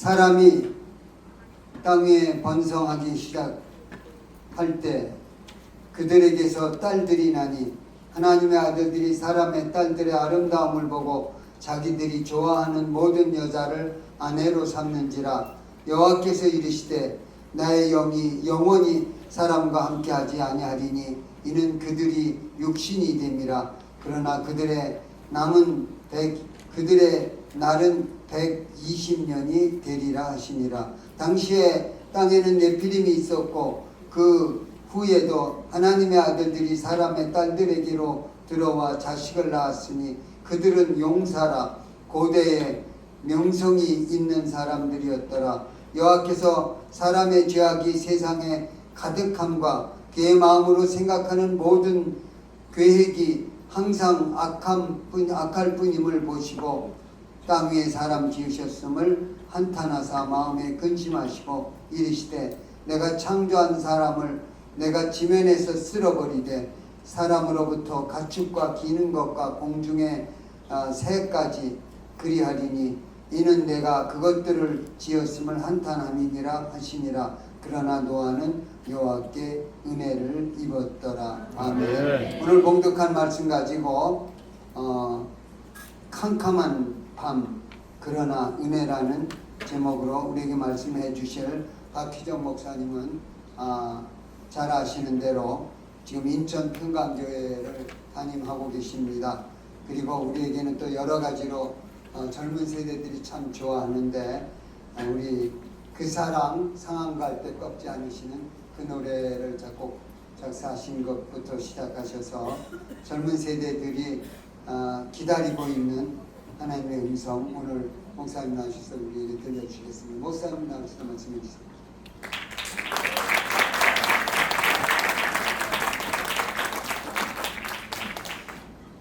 사람이 땅에 번성하기 시작할 때 그들에게서 딸들이 나니 하나님의 아들들이 사람의 딸들의 아름다움을 보고 자기들이 좋아하는 모든 여자를 아내로 삼는지라. 여호와께서 이르시되 나의 영이 영원히 사람과 함께하지 아니하리니 이는 그들이 육신이 됨이라. 그러나 그들의 날은 120년이 되리라 하시니라. 당시에 땅에는 네피림이 있었고 그 후에도 하나님의 아들들이 사람의 딸들에게로 들어와 자식을 낳았으니 그들은 용사라 고대에 명성이 있는 사람들이었더라. 여호와께서 사람의 죄악이 세상에 가득함과 그의 마음으로 생각하는 모든 계획이 항상 악할 뿐임을 보시고 땅 위에 사람 지으셨음을 한탄하사 마음에 근심하시고 이르시되 내가 창조한 사람을 내가 지면에서 쓸어버리되 사람으로부터 가축과 기는 것과 공중의 새까지 그리하리니 이는 내가 그것들을 지었음을 한탄함이니라 하시니라. 그러나 노아는 여호와께 은혜를 입었더라. 아멘. 네. 오늘 봉독한 말씀 가지고 캄캄한 밤 그러나 은혜라는 제목으로 우리에게 말씀해 주실 박희정 목사님은 잘 아시는 대로 지금 인천 평강교회를 담임하고 계십니다. 그리고 우리에게는 또 여러 가지로 젊은 세대들이 참 좋아하는데 우리 그 사랑 상한 갈 때 꺾지 않으시는 그 노래를 작사하신 것부터 시작하셔서 젊은 세대들이 기다리고 있는 하나님의 음성 오늘 목사님 나오셔서 우리에게 들려주시겠습니다. 목사님 나오셔서 말씀해 주세요.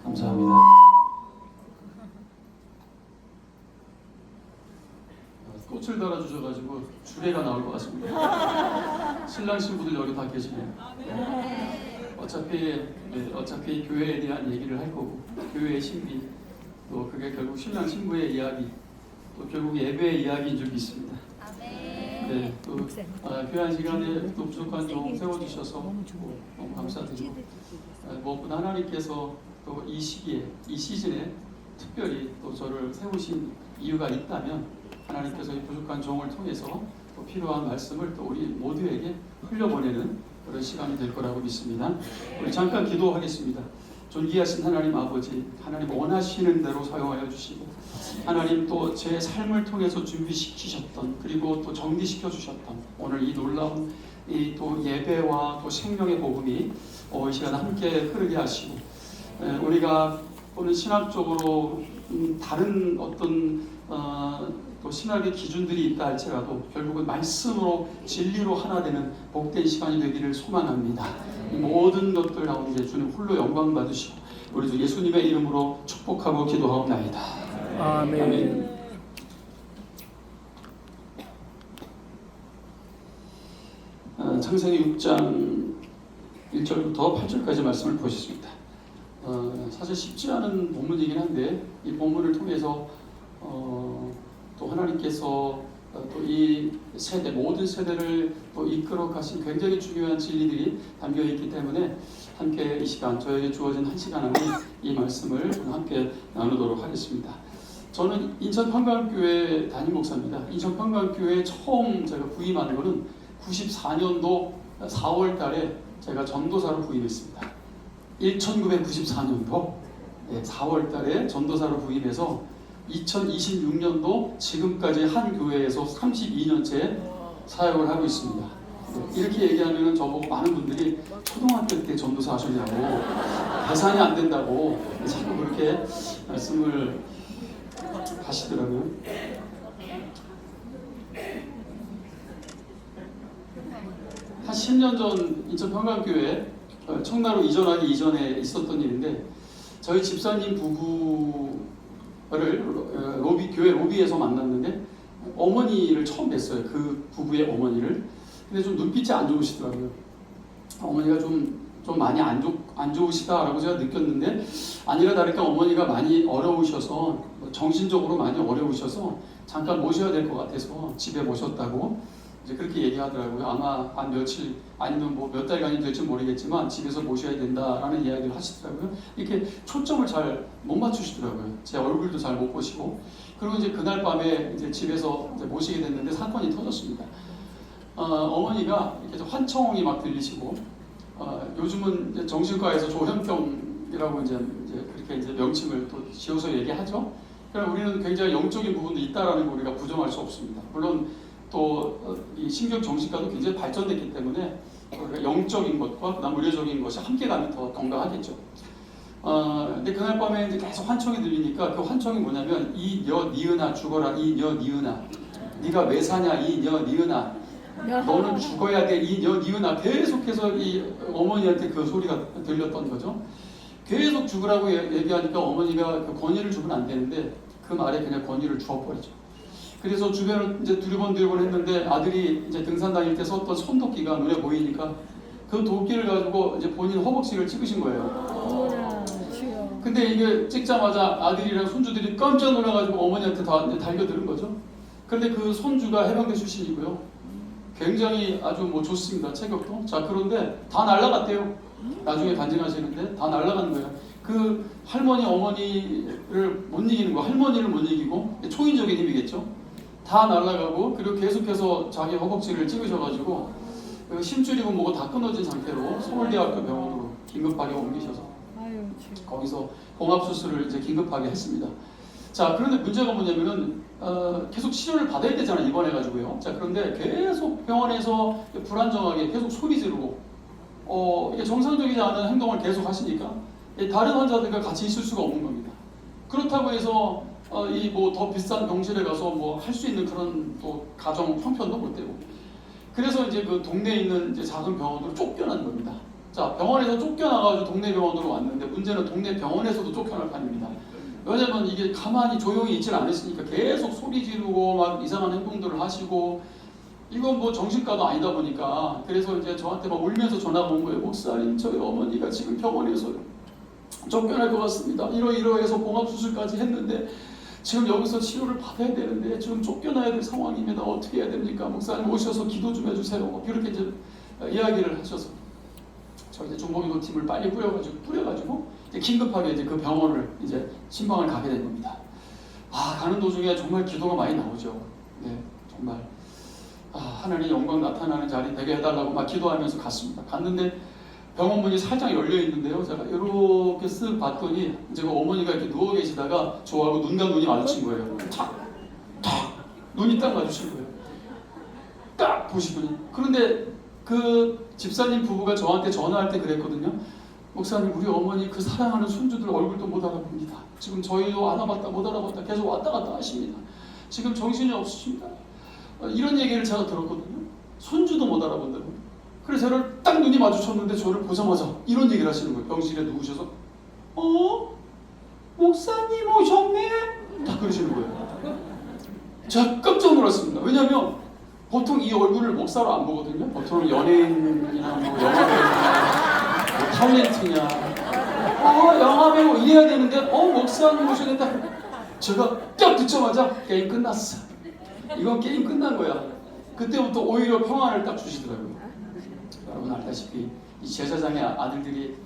감사합니다. 꽃을 달아주셔가지고 주례가 나올 것 같습니다. 신랑 신부들 여기 다 계시네요. 어차피 교회에 대한 얘기를 할 거고 교회의 신비 또 그게 결국 신랑 신부의 이야기 또 결국 예배의 이야기인 줄 믿습니다. 네, 또 귀한 시간에 또 부족한 종 세워주셔서 너무 감사드리고 무엇보다 하나님께서 또 이 시기에 이 시즌에 특별히 또 저를 세우신 이유가 있다면 하나님께서 이 부족한 종을 통해서 또 필요한 말씀을 또 우리 모두에게 흘려보내는 그런 시간이 될 거라고 믿습니다. 우리 잠깐 기도하겠습니다. 존귀하신 하나님 아버지, 하나님 원하시는 대로 사용하여 주시고 하나님 또 제 삶을 통해서 준비시키셨던 그리고 또 정리시켜 주셨던 오늘 이 놀라운 이 또 예배와 또 생명의 복음이 이 시간 함께 흐르게 하시고 우리가 오늘 신학적으로 다른 어떤 또 신학의 기준들이 있다 할지라도 결국은 말씀으로 진리로 하나 되는 복된 시간이 되기를 소망합니다. 이 모든 것들 가운데 주님 홀로 영광 받으시고 우리 주 예수님의 이름으로 축복하고 기도하옵나이다. 아멘. 아멘. 창세기 6장 1절부터 8절까지 말씀을 보셨습니다. 사실 쉽지 않은 본문이긴 한데 이 본문을 통해서 또 하나님께서 또 이 세대 모든 세대를 또 이끌어 가신 굉장히 중요한 진리들이 담겨 있기 때문에 함께 이 시간 저에게 주어진 한 시간 안에 이 말씀을 함께 나누도록 하겠습니다. 저는 인천 평강교회 담임 목사입니다. 인천 평강교회에 처음 제가 부임한 것은 94년도 4월 달에 제가 전도사로 부임했습니다. 1994년도 4월 달에 전도사로 부임해서 2026년도 지금까지 한 교회에서 32년째 사역을 하고 있습니다. 이렇게 얘기하면 저보고 많은 분들이 초등학교 때 전도사 하셨냐고 계산이 안 된다고 자꾸 그렇게 말씀을 하시더라고요. 한 10년 전 인천 평강교회 청나로 이전하기 이전에 있었던 일인데 저희 집사님 부부를 교회 로비에서 만났는데 어머니를 처음 뵀어요. 그 부부의 어머니를. 근데 좀 눈빛이 안 좋으시더라고요. 어머니가 좀 많이 안 안 좋으시다라고 제가 느꼈는데 아니라 다를까 어머니가 많이 어려우셔서 정신적으로 많이 어려우셔서 잠깐 모셔야 될 것 같아서 집에 모셨다고 이제 그렇게 얘기하더라고요. 아마 한 며칠 아니면 뭐 몇 달간이 될지 모르겠지만 집에서 모셔야 된다라는 이야기를 하시더라고요. 이렇게 초점을 잘 못 맞추시더라고요. 제 얼굴도 잘 못 보시고 그리고 이제 그날 밤에 이제 집에서 이제 모시게 됐는데 사건이 터졌습니다. 어머니가 이렇게 환청이 막 들리시고 요즘은 이제 정신과에서 조현병이라고 이제 그렇게 이제 명칭을 또 지어서 얘기하죠. 그러니까 우리는 굉장히 영적인 부분도 있다라는 거 우리가 부정할 수 없습니다. 물론 또 이 신경 정신과도 굉장히 발전됐기 때문에 우리가 영적인 것과 그다음 의료적인 것이 함께 가면 더 건강하겠죠. 근데 그날 밤에 이제 계속 환청이 들리니까 그 환청이 뭐냐면 이녀 니은아 죽어라 이녀 니은아 네가 왜 사냐 이녀 니은아 너는 죽어야 돼 이녀 니은아 계속해서 이 어머니한테 그 소리가 들렸던 거죠. 계속 죽으라고 얘기하니까 어머니가 그 권위를 주면 안 되는데 그 말에 그냥 권위를 주어버리죠. 그래서 주변을 이제 두리번두리번 했는데 아들이 이제 등산 다닐 때 썼던 손도끼가 눈에 보이니까 그 도끼를 가지고 이제 본인 허벅지를 찍으신 거예요. 근데 이게 찍자마자 아들이랑 손주들이 깜짝 놀라가지고 어머니한테 다 달겨드는 거죠. 그런데 그 손주가 해병대 출신이고요. 굉장히 아주 뭐 좋습니다. 체격도. 자, 그런데 다 날아갔대요. 나중에 간증하시는데 다 날아가는 거예요. 그 할머니 어머니를 못 이기는 거, 할머니를 못 이기고 초인적인 힘이겠죠. 다 날아가고 그리고 계속해서 자기 허벅지를 찍으셔가지고 심줄이고 뭐고 다 끊어진 상태로 서울대학교 병원으로 긴급하게 옮기셔서 거기서 봉합수술을 이제 긴급하게 했습니다. 자, 그런데 문제가 뭐냐면은 계속 치료를 받아야 되잖아요. 입원해가지고요. 자, 그런데 계속 병원에서 불안정하게 계속 소리 지르고 이게 정상적이지 않은 행동을 계속 하시니까 다른 환자들과 같이 있을 수가 없는 겁니다. 그렇다고 해서 이 뭐 더 비싼 병실에 가서 뭐 할 수 있는 그런 또 가정 형편도 못 되고 그래서 이제 그 동네에 있는 이제 작은 병원으로 쫓겨난 겁니다. 자, 병원에서 쫓겨나가지고 동네 병원으로 왔는데 문제는 동네 병원에서도 쫓겨날 판입니다. 왜냐면 이게 가만히 조용히 있질 않으시니까 계속 소리 지르고 막 이상한 행동들을 하시고 이건 뭐 정신과도 아니다 보니까 그래서 이제 저한테 막 울면서 전화가 온 거예요. 목사님, 저희 어머니가 지금 병원에서 쫓겨날 것 같습니다. 이러해서 봉합수술까지 했는데 지금 여기서 치료를 받아야 되는데 지금 쫓겨나야 될 상황입니다. 어떻게 해야 됩니까? 목사님 오셔서 기도 좀 해주세요. 이렇게 이제 이야기를 하셔서 저 이제 중보기도 팀을 빨리 뿌려가지고 이제 긴급하게 이제 그 병원을 이제 신방을 가게 된 겁니다. 가는 도중에 정말 기도가 많이 나오죠. 네, 정말 하나님 영광 나타나는 자리 되게 해달라고 막 기도하면서 갔습니다. 갔는데 병원 문이 살짝 열려 있는데요. 제가 이렇게 쓱 봤더니 이제 어머니가 이렇게 누워 계시다가 저하고 눈과 눈이 마주친 거예요. 탁 눈이 딱 마주친 거예요. 딱 보시더니 그런데 그 집사님 부부가 저한테 전화할 때 그랬거든요. 목사님, 우리 어머니 그 사랑하는 손주들 얼굴도 못 알아봅니다. 지금 저희도 알아봤다 못 알아봤다 계속 왔다 갔다 하십니다. 지금 정신이 없으십니다. 이런 얘기를 제가 들었거든요. 손주도 못 알아본다고. 그래서 저를 딱 눈이 마주쳤는데 저를 보자마자 이런 얘기를 하시는 거예요. 병실에 누우셔서 목사님 오셨네? 딱 그러시는 거예요. 제가 깜짝 놀랐습니다. 왜냐하면 보통 이 얼굴을 목사로 안 보거든요. 보통 연예인이나 뭐 영화배우나 뭐 탤런트냐 영화배우 이래야 되는데 목사님 오셨다. 제가 딱 듣자마자 게임 끝났어. 이건 게임 끝난 거야. 그때부터 오히려 평안을 딱 주시더라고요. 여러분 알다시피 이 제사장의 아들들이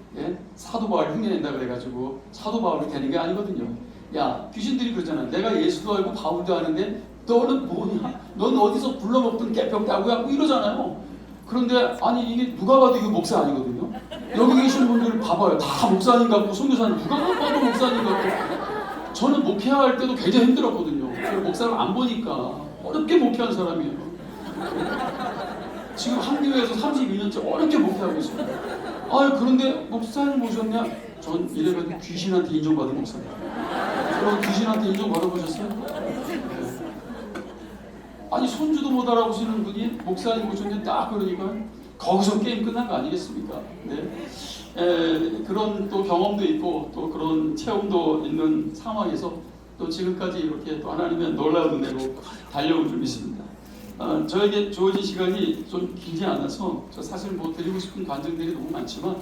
사도 바울 흉내낸다 그래가지고 사도 바울이 되는 게 아니거든요. 야, 귀신들이 그러잖아. 내가 예수도 알고 바울도 아는데 너는 뭐냐? 넌 어디서 불러먹던 깨병따구야? 뭐 이러잖아요. 그런데 아니 이게 누가 봐도 이거 목사 아니거든요. 여기 계신 분들 봐봐요. 다 목사님 같고 선교사님 누가 봐도 목사님 같고. 저는 목회할 때도 굉장히 힘들었거든요. 저 목사를 안 보니까 어렵게 목회한 사람이에요. 지금 한 교회에서 32년째 어렵게 목회하고 있습니다. 그런데 목사님 오셨냐? 전 이래가지고 귀신한테 인정받은 목사님. 여러분 귀신한테 인정받아보셨어요? 네. 아니 손주도 못 알아보시는 분이 목사님 오셨냐? 딱 그러니까 거기서 게임 끝난 거 아니겠습니까? 네. 그런 또 경험도 있고 또 그런 체험도 있는 상황에서 또 지금까지 이렇게 또 하나님의 놀라운 은혜로 달려온 줄 믿습니다. 저에게 주어진 시간이 좀 길지 않아서 저 사실 뭐 드리고 싶은 간증들이 너무 많지만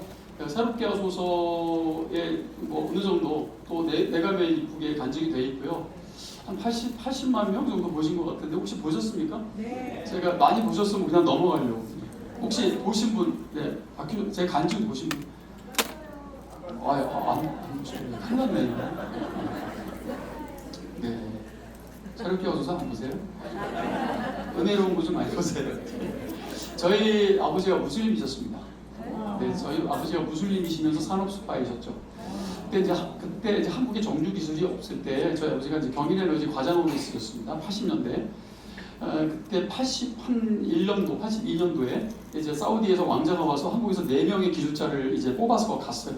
새롭게 하소서에 뭐 어느 정도 또 내감에 이쁘게 간직이 되어 있고요. 한 80만 명 정도 보신 것 같은데 혹시 보셨습니까? 네. 제가 많이 보셨으면 그냥 넘어가려고. 혹시 보신 분, 네, 박희준, 제 간증 보신 분? 안 보시네요. 큰일 났네요. 네. 새롭게 하소서 안 보세요? 은혜로운 거 좀 많이 보세요. 저희 아버지가 무슬림이셨습니다. 네, 저희 아버지가 무슬림이시면서 산업스파이셨죠. 그때 이제 한국에 정규 기술이 없을 때 저희 아버지가 이제 경인에너지 과장으로 있으셨습니다. 80년대. 그때 81년도, 82년도에 이제 사우디에서 왕자가 와서 한국에서 4명의 기술자를 이제 뽑아서 갔어요.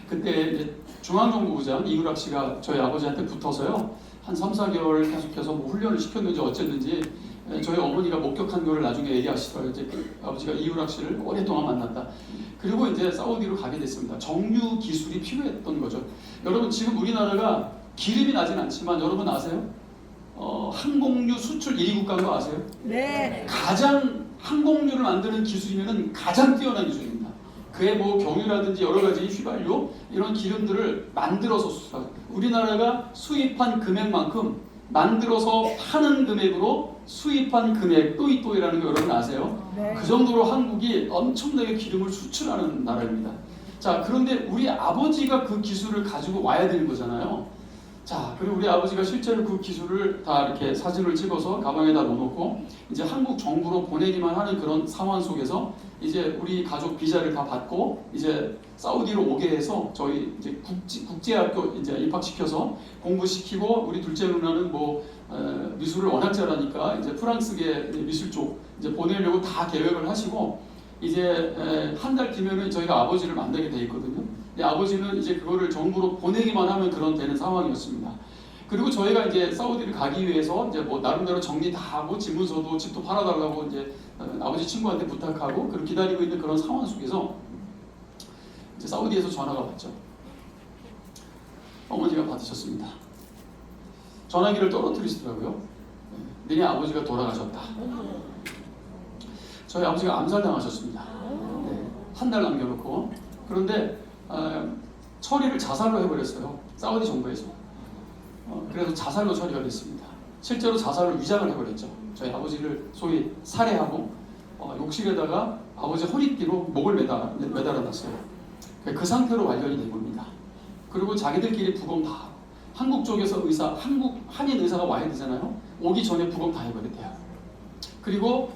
그때 이제 중앙정보부장 이우락 씨가 저희 아버지한테 붙어서요. 한 3, 4개월 계속해서 뭐 훈련을 시켰는지 어쨌는지 저희 어머니가 목격한 거를 나중에 얘기하시더라고요. 이제 아버지가 이우락 씨를 오랫동안 만났다. 그리고 이제 사우디로 가게 됐습니다. 정유 기술이 필요했던 거죠. 여러분 지금 우리나라가 기름이 나진 않지만 여러분 아세요? 항공유 수출 1위 국가인 거 아세요? 네. 가장 항공유를 만드는 기술이면은 가장 뛰어난 기술입니다. 그에 뭐 경유라든지 여러 가지 휘발유 이런 기름들을 만들어서 수출하고 우리나라가 수입한 금액만큼 만들어서 파는 금액으로 수입한 금액 또이또이라는 거 여러분 아세요? 네. 그 정도로 한국이 엄청나게 기름을 수출하는 나라입니다. 자, 그런데 우리 아버지가 그 기술을 가지고 와야 되는 거잖아요. 자, 그리고 우리 아버지가 실제로 그 기술을 다 이렇게 사진을 찍어서 가방에다 넣어놓고 이제 한국 정부로 보내기만 하는 그런 상황 속에서 이제 우리 가족 비자를 다 받고 이제 사우디로 오게 해서 저희 이제 국제학교 이제 입학시켜서 공부시키고 우리 둘째 누나는 뭐 미술을 워낙 잘하니까 이제 프랑스계 미술 쪽 이제 보내려고 다 계획을 하시고 이제 한 달 뒤면은 저희가 아버지를 만나게 돼 있거든요. 아버지는 이제 그거를 정부로 보내기만 하면 그런 되는 상황이었습니다. 그리고 저희가 이제 사우디를 가기 위해서 이제 뭐 나름대로 정리 다 하고 집문서도 집도 팔아달라고 이제 아버지 친구한테 부탁하고 그걸 기다리고 있는 그런 상황 속에서 이제 사우디에서 전화가 왔죠. 어머니가 받으셨습니다. 전화기를 떨어뜨리시더라고요. 너네 아버지가 돌아가셨다. 저희 아버지가 암살당하셨습니다. 네, 한 달 남겨놓고 그런데 처리를 자살로 해버렸어요. 사우디 정부에서. 그래서 자살로 처리가 됐습니다. 실제로 자살로 위장을 해버렸죠. 저희 아버지를 소위 살해하고 욕실에다가 아버지 허리띠로 목을 매달아놨어요. 그 상태로 발견이 된 겁니다. 그리고 자기들끼리 부검 다 하고 한국 쪽에서 한인 의사가 와야 되잖아요. 오기 전에 부검 다 해버렸대요. 그리고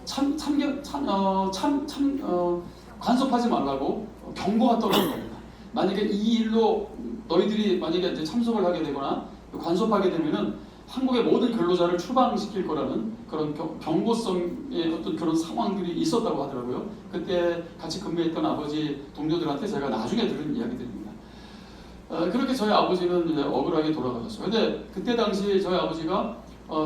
간섭하지 말라고 경고가 떨어진 겁니다. 만약에 이 일로 너희들이 만약에 이제 참석을 하게 되거나 간섭하게 되면은 한국의 모든 근로자를 추방시킬 거라는 그런 경고성의 어떤 그런 상황들이 있었다고 하더라고요. 그때 같이 근무했던 아버지 동료들한테 제가 나중에 들은 이야기들입니다. 그렇게 저희 아버지는 이제 억울하게 돌아가셨어요. 근데 그때 당시 저희 아버지가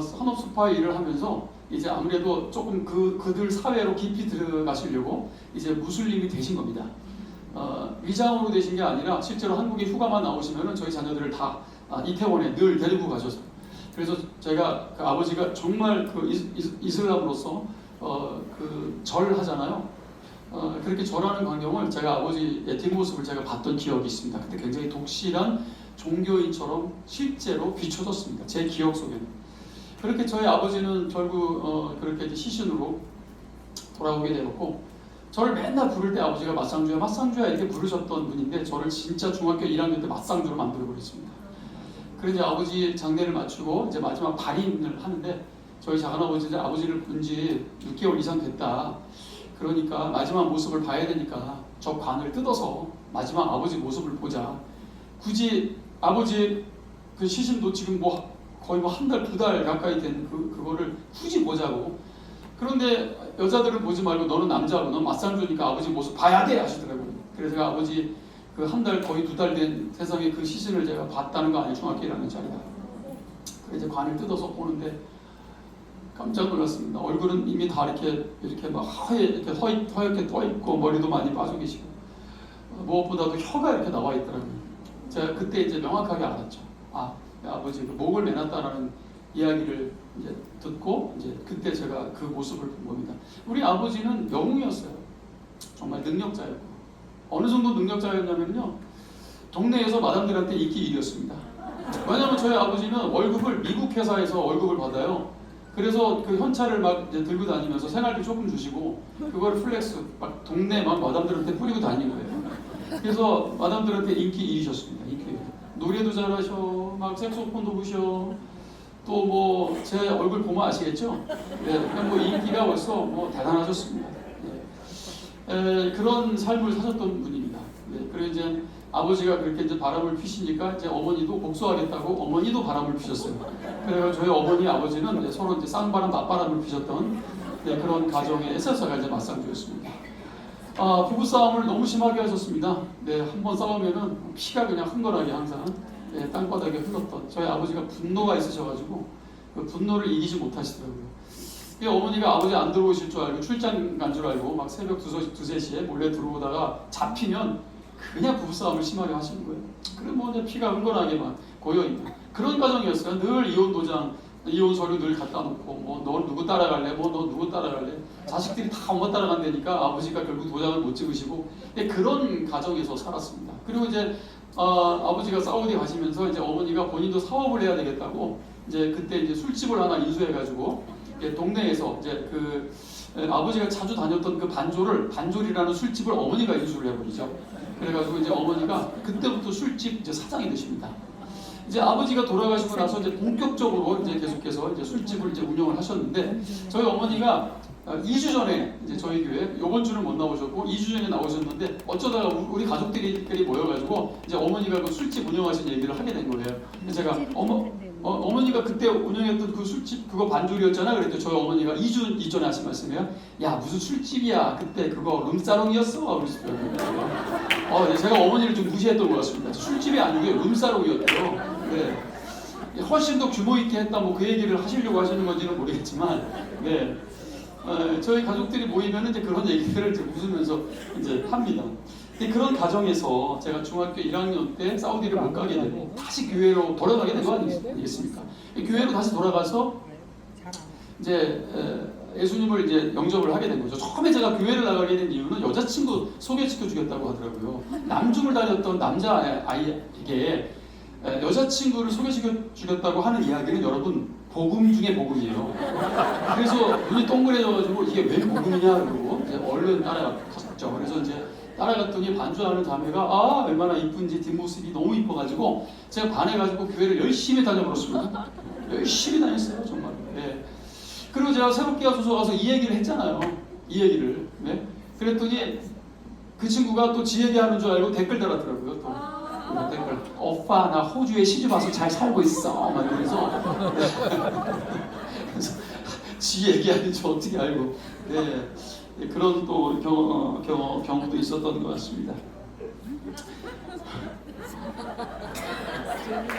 산업 스파이 일을 하면서 이제 아무래도 조금 그들 사회로 깊이 들어가시려고 이제 무슬림이 되신 겁니다. 위장으로 되신 게 아니라 실제로 한국에 휴가만 나오시면은 저희 자녀들을 다 이태원에 늘 데리고 가셔서 그래서 제가 그 아버지가 정말 그 이슬람으로서 그 절을 하잖아요. 그렇게 절하는 광경을 제가 아버지의 뒷모습을 제가 봤던 기억이 있습니다. 그때 굉장히 독실한 종교인처럼 실제로 비춰졌습니다. 제 기억 속에는. 그렇게 저희 아버지는 결국 그렇게 이제 시신으로 돌아오게 되었고 저를 맨날 부를 때 아버지가 맞상주야 이렇게 부르셨던 분인데 저를 진짜 중학교 1학년 때 맞상주로 만들어버렸습니다. 그래서 이제 아버지 장례를 마치고 이제 마지막 발인을 하는데 저희 작은아버지 아버지를 본 지 6개월 이상 됐다. 그러니까 마지막 모습을 봐야 되니까 저 관을 뜯어서 마지막 아버지 모습을 보자. 굳이 아버지 그 시신도 지금 뭐 거의 뭐 한 달, 2달 가까이 된 그거를 굳이 보자고. 그런데 여자들은 보지 말고 너는 남자고 넌 맞상주니까 아버지 모습 봐야 돼 하시더라고요. 그래서 제가 아버지 그 한 달 거의 2달 된 세상에 그 시신을 제가 봤다는 거 아니에요. 중학교 1학년짜리가. 그래서 이제 관을 뜯어서 보는데 깜짝 놀랐습니다. 얼굴은 이미 다 이렇게 막 허옇게 떠 있고 머리도 많이 빠져 계시고 무엇보다도 혀가 이렇게 나와 있더라고요. 제가 그때 이제 명확하게 알았죠. 아버지 그 목을 매놨다라는 이야기를 이제 듣고 이제 그때 제가 그 모습을 본 겁니다. 우리 아버지는 영웅이었어요. 정말 능력자였고 어느 정도 능력자였냐면요, 동네에서 마담들한테 인기 1위였습니다. 왜냐면 저희 아버지는 월급을 미국 회사에서 월급을 받아요. 그래서 그 현찰을 막 이제 들고 다니면서 생활비 조금 주시고 그걸 플렉스 막 동네 막 마담들한테 뿌리고 다니는 거예요. 그래서 마담들한테 인기 1위셨습니다. 인기 1위. 노래도 잘하셔, 막 색소폰도 부셔. 또 뭐 제 얼굴 보면 아시겠죠? 네, 그냥 뭐 인기가 벌써 뭐 대단하셨습니다. 그런 삶을 사셨던 분입니다. 그리고 이제 아버지가 그렇게 이제 바람을 피시니까 이제 어머니도 복수하겠다고 어머니도 바람을 피셨어요. 그래서 저희 어머니 아버지는 이제 서로 이제 쌍바람 맞바람을 피셨던 그런 가정의 에세서가 이제 맞상주였습니다. 부부 싸움을 너무 심하게 하셨습니다. 한번 싸우면은 피가 그냥 흥건하게 항상 땅바닥에 흘렀던 저희 아버지가 분노가 있으셔가지고 그 분노를 이기지 못하시더라고요. 어머니가 아버지 안 들어오실 줄 알고 출장 간 줄 알고 막 새벽 2-3시에 몰래 들어오다가 잡히면 그냥 부부싸움을 심하게 하시는 거예요. 그래 뭐 이제 피가 흥건하게 막 고여있는 그런 가정이었어요. 늘 이혼 도장, 이혼 서류 늘 갖다 놓고 뭐 너 누구 따라갈래? 뭐 너 누구 따라갈래? 자식들이 다 엄마 따라간다니까 아버지가 결국 도장을 못 찍으시고 그런 가정에서 살았습니다. 그리고 이제 아버지가 사우디 가시면서 이제 어머니가 본인도 사업을 해야 되겠다고 이제 그때 이제 술집을 하나 인수해가지고 동네에서 이제 그 아버지가 자주 다녔던 그 반졸이라는 술집을 어머니가 인수를 해버리죠. 그래가지고 이제 어머니가 그때부터 술집 이제 사장이 되십니다. 이제 아버지가 돌아가시고 나서 이제 본격적으로 이제 계속해서 이제 술집을 이제 운영을 하셨는데 저희 어머니가 2주 전에 이제 저희 교회 이번 주는 못 나오셨고 2주 전에 나오셨는데 어쩌다가 우리 가족들이 모여가지고 이제 어머니가 그 술집 운영하신 얘기를 하게 된 거예요. 제가 어머니가 그때 운영했던 그 술집 그거 반졸이었잖아. 그랬더니 저희 어머니가 2주 이전에 하신 말씀이에요. 야 무슨 술집이야. 그때 그거 룸사롱이었어. 그러시더라고요. 제가 어머니를 좀 무시했던 것 같습니다. 술집이 아니고요 룸사롱이었대요. 훨씬 더 규모 있게 했다 뭐 그 얘기를 하시려고 하시는 건지는 모르겠지만 저희 가족들이 모이면 이제 그런 얘기들을 이제 웃으면서 이제 합니다. 그런 가정에서 제가 중학교 1학년 때 사우디를 못 가게 되고 다시 교회로 돌아가게 된 거 아니겠습니까? 교회로 다시 돌아가서 이제 예수님을 이제 영접을 하게 된 거죠. 처음에 제가 교회를 나가게 된 이유는 여자친구 소개시켜 주겠다고 하더라고요. 남중을 다녔던 남자아이에게 여자친구를 소개시켜 주겠다고 하는 이야기는 여러분 복음 중에 복음이에요. 그래서 눈이 동그래져가지고 이게 왜 복음이냐 그러고 이제 얼른 따라갔죠. 그래서 이제 따라갔더니 반주하는 자매가 얼마나 이쁜지 뒷모습이 너무 이뻐가지고 제가 반해가지고 교회를 열심히 다녀버렸습니다. 열심히 다녔어요 정말. 그리고 제가 새롭게 하소서 가서 이 얘기를 했잖아요. 이 얘기를. 그랬더니 그 친구가 또 지 얘기하는 줄 알고 댓글 달았더라고요. 또 댓글. 오빠 나 호주에 시집 와서 잘 살고 있어. 막 이러면서 그래서 지 얘기하는 줄 어떻게 알고. 그런 또 경우도 있었던 것 같습니다.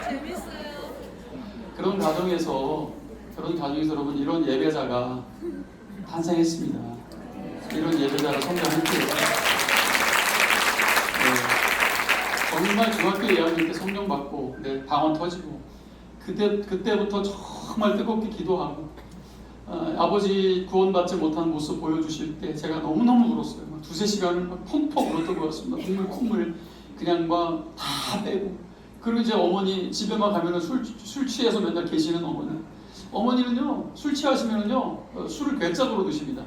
재밌어요. 그런 가정에서 여러분 이런 예배자가 탄생했습니다. 이런 예배자가 성장했고요. 정말 중학교 2학년 때 성령 받고 방언 터지고 그때부터 정말 뜨겁게 기도하고 아버지 구원받지 못한 모습 보여주실 때 제가 너무너무 울었어요. 2-3시간을 막 펑펑 울었던 것 같습니다. 콧물 그냥 막 다 빼고. 그리고 이제 어머니 집에만 가면은 술 취해서 맨날 계시는 어머니는요 술 취하시면은요 술을 괴짝으로 드십니다.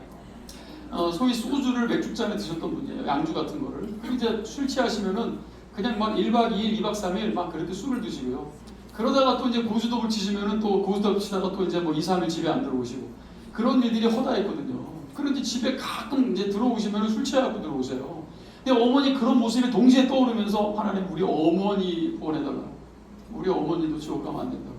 소위 소주를 맥주잔에 드셨던 분이에요. 양주 같은 거를. 그리고 이제 술 취하시면은 그냥 막 1박 2일, 2박 3일 막 그렇게 술을 드시고요. 그러다가 또 이제 고주톱을 치시면은 또 고주톱 치다가 또 이제 뭐 2-3일 집에 안 들어오시고 그런 일들이 허다했거든요. 그런데 집에 가끔 이제 들어오시면은 술 취하고 들어오세요. 근데 어머니 그런 모습이 동시에 떠오르면서 하나님 우리 어머니 보내달라고. 우리 어머니도 지옥 가면 안 된다고.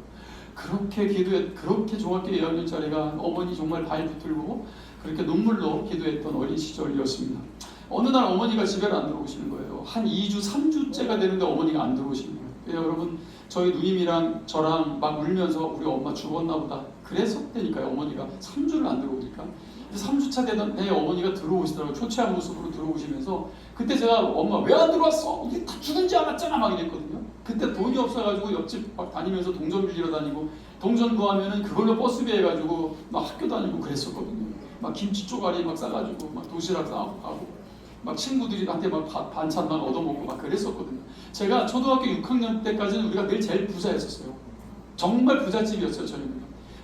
그렇게 중학교 2학년짜리가 어머니 정말 발 붙들고 그렇게 눈물로 기도했던 어린 시절이었습니다. 어느 날 어머니가 집에 안 들어오시는 거예요. 한 2주, 3주째가 되는데 어머니가 안 들어오시는 거예요. 여러분 저희 누님이랑 저랑 막 울면서 우리 엄마 죽었나 보다 그랬었다니까요. 어머니가 3주를 안 들어오니까 3주차 되던 해 어머니가 들어오시더라고요. 초췌한 모습으로 들어오시면서 그때 제가 엄마 왜 안 들어왔어? 이게 다 죽은지 알았잖아 막 이랬거든요. 그때 돈이 없어가지고 옆집 막 다니면서 동전 빌리러 다니고 동전 구하면은 그걸로 버스비 해가지고 막 학교 다니고 그랬었거든요. 막 김치 쪼가리 막 싸가지고 막 도시락 싸고 가고 막 친구들한테 막 반찬만 얻어먹고 막 그랬었거든요. 제가 초등학교 6학년 때까지는 우리가 늘 제일 부자였었어요. 정말 부잣집이었어요.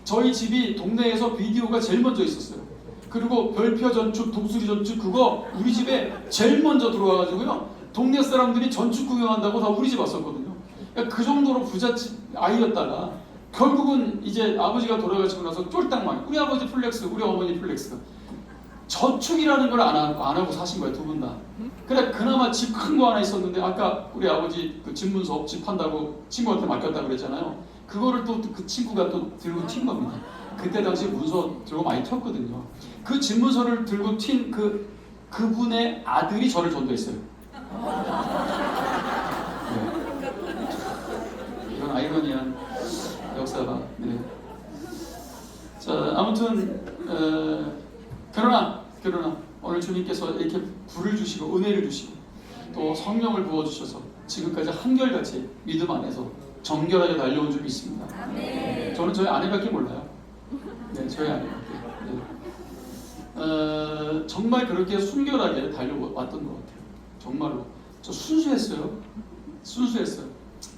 저희 집이 동네에서 비디오가 제일 먼저 있었어요. 그리고 별표 전축, 독수리 전축 그거 우리 집에 제일 먼저 들어와가지고요. 동네 사람들이 전축 구경한다고 다 우리 집 왔었거든요. 그러니까 그 정도로 부잣집 아이였다가 결국은 이제 아버지가 돌아가시고 나서 쫄딱 망해. 우리 아버지 플렉스, 우리 어머니 플렉스. 저축이라는 걸 안 하고 사신 거예요, 두 분 다. 그래 그나마 집 큰 거 하나 있었는데 아까 우리 아버지 그 집문서 집 판다고 친구한테 맡겼다고 그랬잖아요. 그거를 또 그 친구가 또 들고 튄 겁니다. 그때 당시 문서 들고 많이 튀었거든요. 그 집문서를 들고 튄 그분의 아들이 저를 전도했어요. 네. 이런 아이러니한 역사가. 네. 자, 아무튼 그러나 오늘 주님께서 이렇게 불을 주시고 은혜를 주시고 또 성령을 부어주셔서 지금까지 한결같이 믿음 안에서 정결하게 달려온 줄 믿습니다. 저는 저희 아내밖에 몰라요. 네, 저희 아내밖에. 네. 정말 그렇게 순결하게 달려왔던 것 같아요. 정말로 저 순수했어요.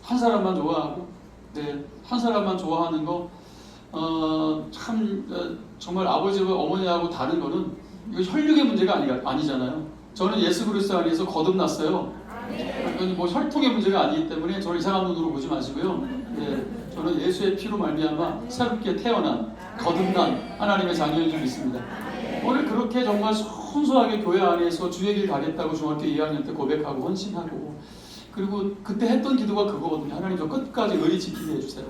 한 사람만 좋아하고, 네, 한 사람만 좋아하는 거. 정말 아버지와 어머니하고 다른 거는 이거 혈육의 문제가 아니잖아요. 저는 예수 그리스도 안에서 거듭났어요. 이건 뭐 혈통의 문제가 아니기 때문에 저를 이상한 눈으로 보지 마시고요. 네, 저는 예수의 피로 말미암아 새롭게 태어난 거듭난 하나님의 자녀인 줄 믿습니다. 오늘 그렇게 정말 순수하게 교회 안에서 주의 길 가겠다고 중학교 2학년 때 고백하고 헌신하고 그리고 그때 했던 기도가 그거거든요. 하나님 저 끝까지 의리 지키게 해주세요.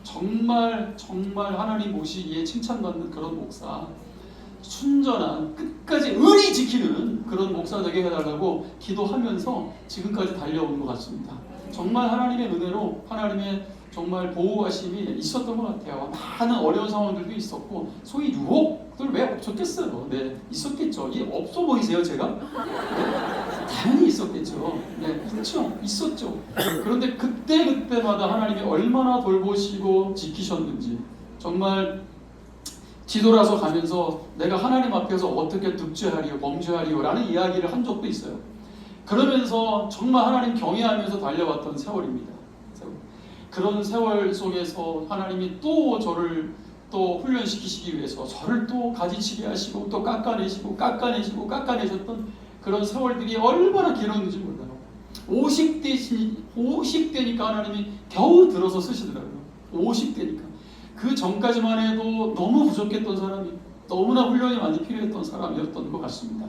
정말 하나님 보시기에 칭찬받는 그런 목사, 순전한 끝까지 의리 지키는 그런 목사 되게 해달라고 기도하면서 지금까지 달려온 것 같습니다. 정말 하나님의 은혜로 하나님의 정말 보호하심이 있었던 것 같아요. 많은 어려운 상황들도 있었고 소위 유혹들 왜 없었겠어요? 네, 있었겠죠. 이게 없어 보이세요, 제가? 네, 당연히 있었겠죠. 네, 그렇죠, 있었죠. 그런데 그때마다 하나님이 얼마나 돌보시고 지키셨는지 정말 뒤돌아서 가면서 내가 하나님 앞에서 어떻게 득죄하리요, 범죄하리요 라는 이야기를 한 적도 있어요. 그러면서 정말 하나님 경외하면서 달려왔던 세월입니다. 그런 세월 속에서 하나님이 또 저를 또 훈련시키시기 위해서 저를 또 가지치게 하시고 또 깎아내셨던 그런 세월들이 얼마나 길었는지 몰라요. 50대니까 하나님이 겨우 들어서 쓰시더라고요. 50대니까. 그 전까지만 해도 너무 부족했던 사람이 너무나 훈련이 많이 필요했던 사람이었던 것 같습니다.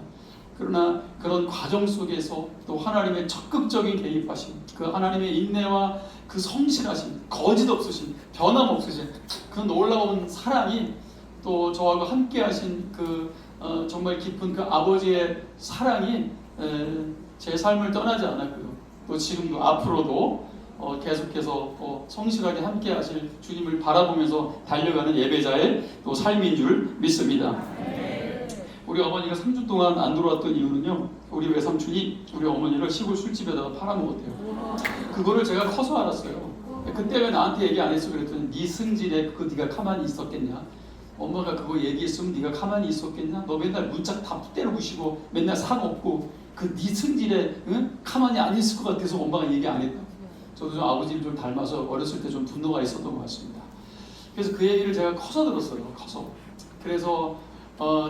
그러나 그런 과정 속에서 또 하나님의 적극적인 개입하심, 그 하나님의 인내와 그 성실하심, 거짓 없으신, 변함없으신 그 놀라운 사랑이 또 저하고 함께 하신 그 정말 깊은 그 아버지의 사랑이 제 삶을 떠나지 않았고요. 또 지금도 앞으로도 계속해서 성실하게 함께 하실 주님을 바라보면서 달려가는 예배자의 또 삶인 줄 믿습니다. 우리 어머니가 3주 동안 안 들어왔던 이유는요, 우리 외삼촌이 우리 어머니를 시골 술집에다가 팔아먹었대요. 그거를 제가 커서 알았어요. 그때 왜 나한테 얘기 안 했어? 그랬더니 네 승질에 그거 네가 가만히 있었겠냐? 엄마가 그거 얘기했으면 네가 가만히 있었겠냐? 너 맨날 문짝 다 때려부시고 맨날 상 없고 그 네 승질에 가만히 안 있을 것 같아서 엄마가 얘기 안 했다. 저도 좀 아버지를 좀 닮아서 어렸을 때 좀 분노가 있었던 것 같습니다. 그래서 그 얘기를 제가 커서 들었어요. 커서. 그래서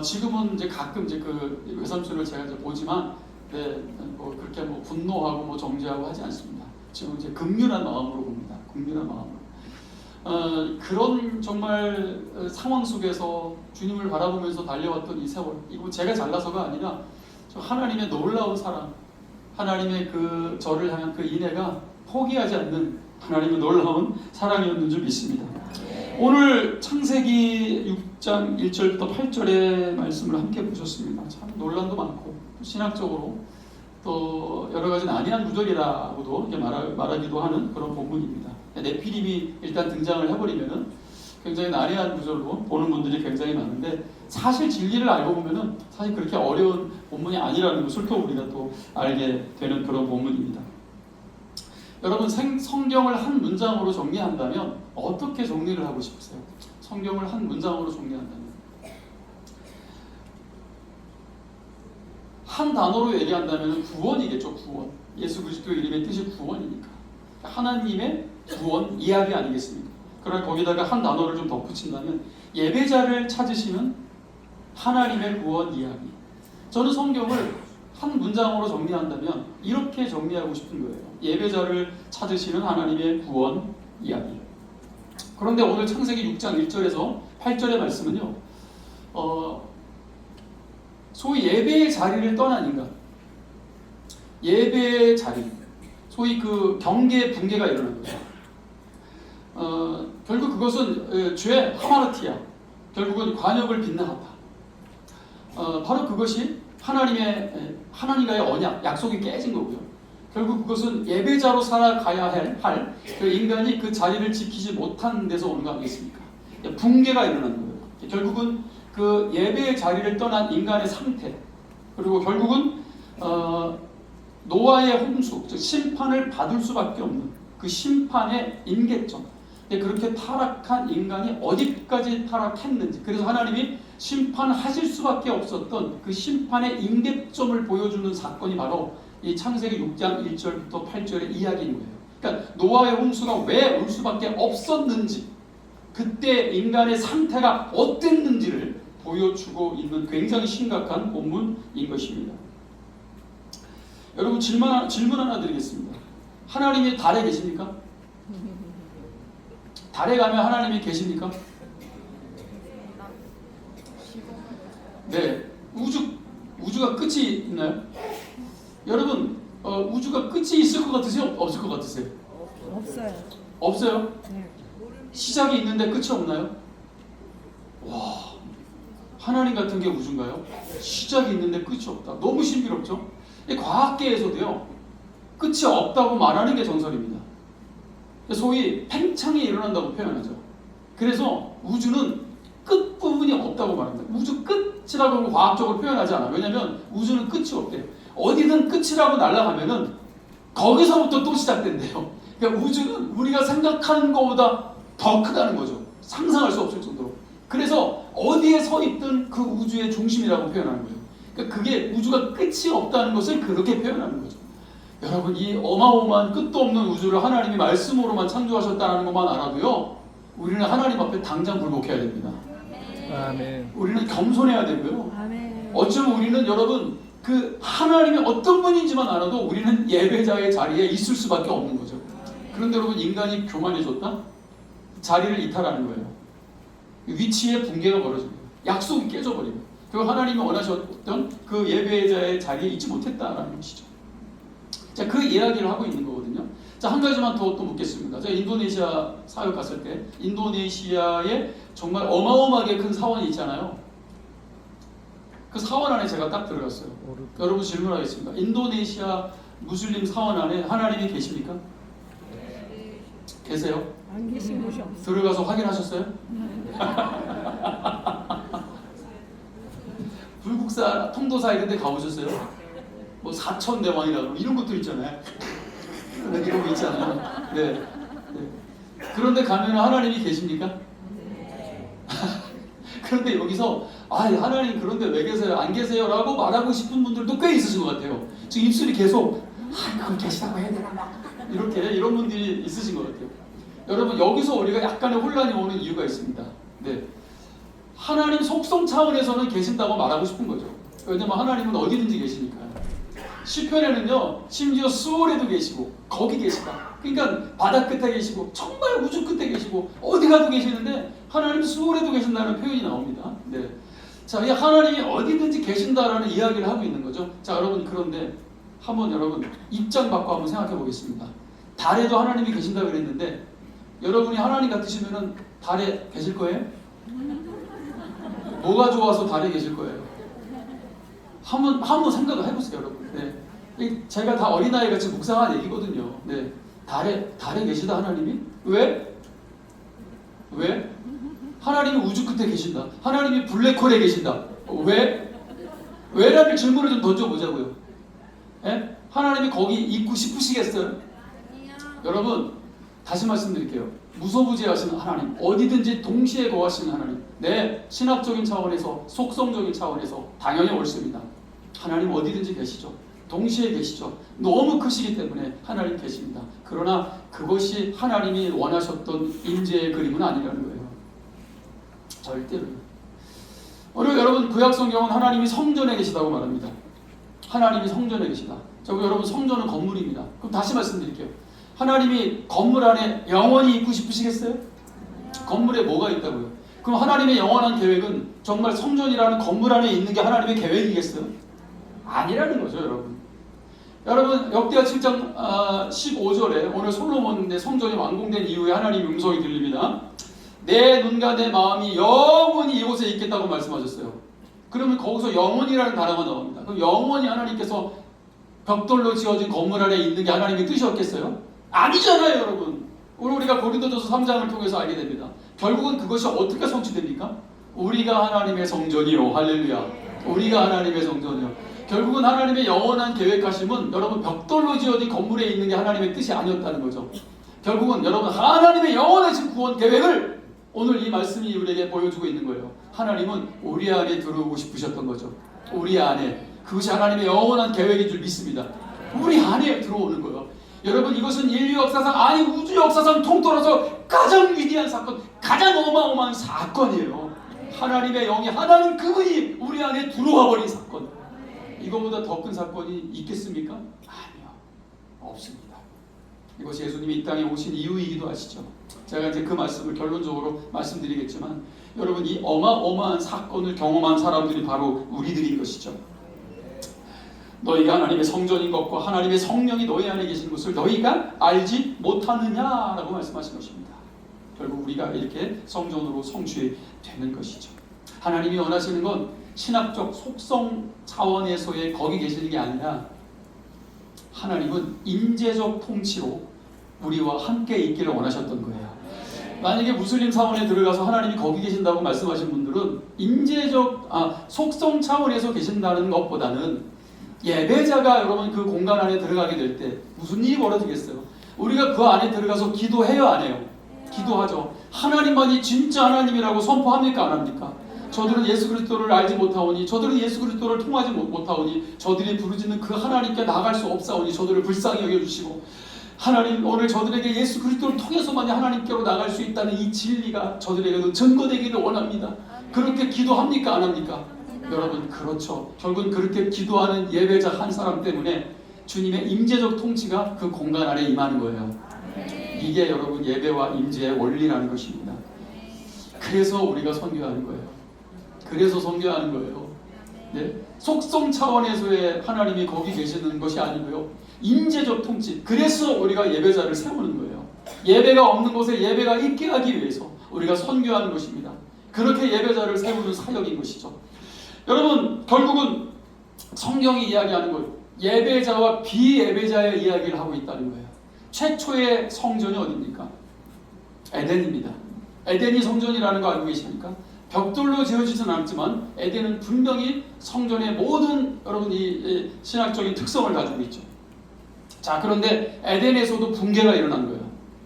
지금은 이제 가끔 이제 그 외삼촌을 제가 이제 보지만, 네, 뭐 그렇게 뭐 분노하고 뭐 정죄하고 하지 않습니다. 지금 이제 긍휼한 마음으로 봅니다. 긍휼한 마음으로. 그런 정말 상황 속에서 주님을 바라보면서 달려왔던 이 세월, 이거 제가 잘나서가 아니라 하나님의 놀라운 사랑, 하나님의 그 저를 향한 그 인애가 포기하지 않는 하나님의 놀라운 사랑이었는 줄 믿습니다. 오늘 창세기 6장 1절부터 8절의 말씀을 함께 보셨습니다. 참 논란도 많고 신학적으로 또 여러 가지 난해한 구절이라고도 이렇게 말하기도 하는 그런 본문입니다. 네피림이 일단 등장을 해버리면은 굉장히 난해한 구절로 보는 분들이 굉장히 많은데 사실 진리를 알고 보면은 사실 그렇게 어려운 본문이 아니라는 것을 또 우리가 또 알게 되는 그런 본문입니다. 여러분 성경을 한 문장으로 정리한다면 어떻게 정리를 하고 싶으세요? 성경을 한 문장으로 정리한다면 한 단어로 얘기한다면 구원이겠죠. 구원. 예수 그리스도의 이름의 뜻이 구원이니까. 하나님의 구원 이야기 아니겠습니까? 그러나 거기다가 한 단어를 좀 덧붙인다면 예배자를 찾으시는 하나님의 구원 이야기. 저는 성경을 한 문장으로 정리한다면 이렇게 정리하고 싶은 거예요. 예배자를 찾으시는 하나님의 구원 이야기. 그런데 오늘 창세기 6장 1절에서 8절의 말씀은요. 소위 예배의 자리를 떠난 인간. 예배의 자리. 소위 그 경계 붕괴가 일어난 거예요. 결국 그것은 죄 하마르티아. 결국은 관역을 빗나갔다. 바로 그것이 하나님과의 언약, 약속이 깨진 거고요. 결국 그것은 예배자로 살아가야 할 그 인간이 그 자리를 지키지 못한 데서 오는 거 아니겠습니까? 붕괴가 일어나는 거예요. 결국은 그 예배의 자리를 떠난 인간의 상태, 그리고 결국은 노아의 홍수, 즉 심판을 받을 수밖에 없는 그 심판의 임계점. 그렇게 타락한 인간이 어디까지 타락했는지, 그래서 하나님이 심판하실 수밖에 없었던 그 심판의 임계점을 보여주는 사건이 바로 이 창세기 6장 1절부터 8절의 이야기인 거예요. 그러니까 노아의 홍수가 왜 올 수밖에 없었는지, 그때 인간의 상태가 어땠는지를 보여주고 있는 굉장히 심각한 본문인 것입니다. 여러분 질문 하나 드리겠습니다. 하나님이 달에 계십니까? 달에 가면 하나님이 계십니까? 네. 우주가 끝이 있나요? 여러분 우주가 끝이 있을 것 같으세요? 없을 것 같으세요? 없어요. 없어요? 네. 시작이 있는데 끝이 없나요? 와, 하나님 같은 게 우주인가요? 시작이 있는데 끝이 없다. 너무 신비롭죠? 과학계에서도요, 끝이 없다고 말하는 게 정설입니다. 소위 팽창이 일어난다고 표현하죠. 그래서 우주는 끝부분이 없다고 말합니다. 우주 끝이라고 과학적으로 표현하지 않아요. 왜냐하면 우주는 끝이 없대요. 어디든 끝이라고 날아가면은 거기서부터 또 시작된대요. 그러니까 우주는 우리가 생각하는 것보다 더 크다는 거죠. 상상할 수 없을 정도로. 그래서 어디에 서 있든 그 우주의 중심이라고 표현하는 거예요. 그러니까 그게 우주가 끝이 없다는 것을 그렇게 표현하는 거죠. 여러분, 이 어마어마한 끝도 없는 우주를 하나님이 말씀으로만 창조하셨다는 것만 알아도요, 우리는 하나님 앞에 당장 굴복해야 됩니다. 아멘. 우리는 겸손해야 되고요. 아멘. 어쩌면 우리는 여러분 그 하나님이 어떤 분인지만 알아도 우리는 예배자의 자리에 있을 수밖에 없는 거죠. 그런데 여러분, 인간이 교만해졌다? 자리를 이탈하는 거예요. 위치의 붕괴가 벌어집니다. 약속이 깨져버립니다. 그리고 하나님이 원하셨던 그 예배자의 자리에 있지 못했다라는 것이죠. 자, 그 이야기를 하고 있는 거거든요. 자, 한 가지만 더 묻겠습니다. 제가 인도네시아 사역 갔을 때 인도네시아에 정말 어마어마하게 큰 사원이 있잖아요. 그 사원 안에 제가 딱 들어갔어요. 여러분 질문하겠습니다. 인도네시아 무슬림 사원 안에 하나님이 계십니까? 계세요? 안 계신 곳이 없어요. 들어가서 확인하셨어요? 불국사, 통도사 이런 데 가보셨어요? 뭐 사천대왕이라고 이런 것도 있잖아요. 이런 거 있잖아요. 네. 네. 그런데 가면 하나님이 계십니까? 그런데 여기서 하나님 그런데 왜 계세요? 안 계세요? 라고 말하고 싶은 분들도 꽤 있으신 것 같아요. 지금 입술이 계속 그건 계시다고 해야 되나 막 이런 분들이 있으신 것 같아요. 여러분, 여기서 우리가 약간의 혼란이 오는 이유가 있습니다. 네. 하나님 속성 차원에서는 계신다고 말하고 싶은 거죠. 왜냐면 하나님은 어디든지 계시니까요. 시편에는요, 심지어 수월에도 계시고 거기 계시다. 그러니까 바다 끝에 계시고 정말 우주 끝에 계시고 어디 가도 계시는데 하나님 수월에도 계신다는 표현이 나옵니다. 네. 자, 이 하나님이 어디든지 계신다라는 이야기를 하고 있는 거죠. 자, 여러분, 그런데 한번 여러분 입장 바꿔 한번 생각해 보겠습니다. 달에도 하나님이 계신다고 그랬는데 여러분이 하나님 같으시면은 달에 계실 거예요? 뭐가 좋아서 달에 계실 거예요? 한번 생각을 해보세요, 여러분. 네. 제가 다 어린아이 같이 묵상한 얘기거든요. 네. 달에 계시다 하나님이? 왜? 하나님이 우주 끝에 계신다. 하나님이 블랙홀에 계신다. 왜? 왜라는 질문을 좀 던져보자고요. 예? 하나님이 거기 있고 싶으시겠어요? 여러분, 다시 말씀드릴게요. 무소부지하신 하나님, 어디든지 동시에 거하시는 하나님. 네, 신학적인 차원에서, 속성적인 차원에서 당연히 옳습니다. 하나님 어디든지 계시죠. 동시에 계시죠. 너무 크시기 때문에 하나님 계십니다. 그러나 그것이 하나님이 원하셨던 임재의 그림은 아니라는 거예요. 절대로요. 오늘 여러분 구약 성경은 하나님이 성전에 계시다고 말합니다. 하나님이 성전에 계시다. 여러분 성전은 건물입니다. 그럼 다시 말씀드릴게요. 하나님이 건물 안에 영원히 있고 싶으시겠어요? 건물에 뭐가 있다고요? 그럼 하나님의 영원한 계획은 정말 성전이라는 건물 안에 있는 게 하나님의 계획이겠어요? 아니라는 거죠, 여러분. 여러분 역대하 7장 15절에 오늘 솔로몬의 성전이 완공된 이후에 하나님의 음성이 들립니다. 내 눈과 내 마음이 영원히 이곳에 있겠다고 말씀하셨어요. 그러면 거기서 영원이라는 단어가 나옵니다. 그럼 영원히 하나님께서 벽돌로 지어진 건물 안에 있는 게 하나님의 뜻이었겠어요? 아니잖아요, 여러분. 오늘 우리가 고린도전서 3장을 통해서 알게 됩니다. 결국은 그것이 어떻게 성취됩니까? 우리가 하나님의 성전이요. 할렐루야. 우리가 하나님의 성전이요. 결국은 하나님의 영원한 계획하심은 여러분 벽돌로 지어진 건물에 있는 게 하나님의 뜻이 아니었다는 거죠. 결국은 여러분 하나님의 영원하신 구원 계획을 오늘 이 말씀이 우리에게 보여주고 있는 거예요. 하나님은 우리 안에 들어오고 싶으셨던 거죠. 우리 안에. 그것이 하나님의 영원한 계획인 줄 믿습니다. 우리 안에 들어오는 거예요. 여러분 이것은 인류 역사상 아니 우주 역사상 통틀어서 가장 위대한 사건, 가장 어마어마한 사건이에요. 하나님의 영이 하나님 그분이 우리 안에 들어와 버린 사건. 이거보다 더 큰 사건이 있겠습니까? 아니요. 없습니다. 이것이 예수님이 이 땅에 오신 이유이기도 하시죠. 제가 이제 그 말씀을 결론적으로 말씀드리겠지만 여러분 이 어마어마한 사건을 경험한 사람들이 바로 우리들인 것이죠. 너희가 하나님의 성전인 것과 하나님의 성령이 너희 안에 계신 것을 너희가 알지 못하느냐라고 말씀하신 것입니다. 결국 우리가 이렇게 성전으로 성취되는 것이죠. 하나님이 원하시는 건 신학적 속성 차원에서의 거기 계시는 게 아니라 하나님은 임재적 통치로 우리와 함께 있기를 원하셨던 거예요. 만약에 무슬림 사원에 들어가서 하나님이 거기 계신다고 말씀하신 분들은 임재적 속성 차원에서 계신다는 것보다는 예배자가 여러분 그 공간 안에 들어가게 될 때 무슨 일이 벌어지겠어요? 우리가 그 안에 들어가서 기도해요, 안 해요? 기도하죠. 하나님만이 진짜 하나님이라고 선포합니까, 안 합니까? 저들은 예수 그리스도를 알지 못하오니, 저들은 예수 그리스도를 통하지 못하오니, 저들이 부르짖는 그 하나님께 나갈 수 없사오니 저들을 불쌍히 여겨주시고, 하나님 오늘 저들에게 예수 그리스도를 통해서만이 하나님께로 나갈 수 있다는 이 진리가 저들에게도 증거되기를 원합니다. 그렇게 기도합니까, 안 합니까? 여러분 그렇죠. 결국은 그렇게 기도하는 예배자 한 사람 때문에 주님의 임재적 통치가 그 공간 안에 임하는 거예요. 이게 여러분 예배와 임재의 원리라는 것입니다. 그래서 우리가 선교하는 거예요. 그래서 선교하는 거예요. 네? 속성 차원에서의 하나님이 거기 계시는 것이 아니고요. 임재적 통치. 그래서 우리가 예배자를 세우는 거예요. 예배가 없는 곳에 예배가 있게 하기 위해서 우리가 선교하는 것입니다. 그렇게 예배자를 세우는 사역인 것이죠. 여러분 결국은 성경이 이야기하는 것 예배자와 비예배자의 이야기를 하고 있다는 거예요. 최초의 성전이 어디입니까? 에덴입니다. 에덴이 성전이라는 거 알고 계십니까? 벽돌로 지어지진 않지만 에덴은 분명히 성전의 모든 여러분 이 신학적인 특성을 가지고 있죠. 자 그런데 에덴에서도 붕괴가 일어난 거예요.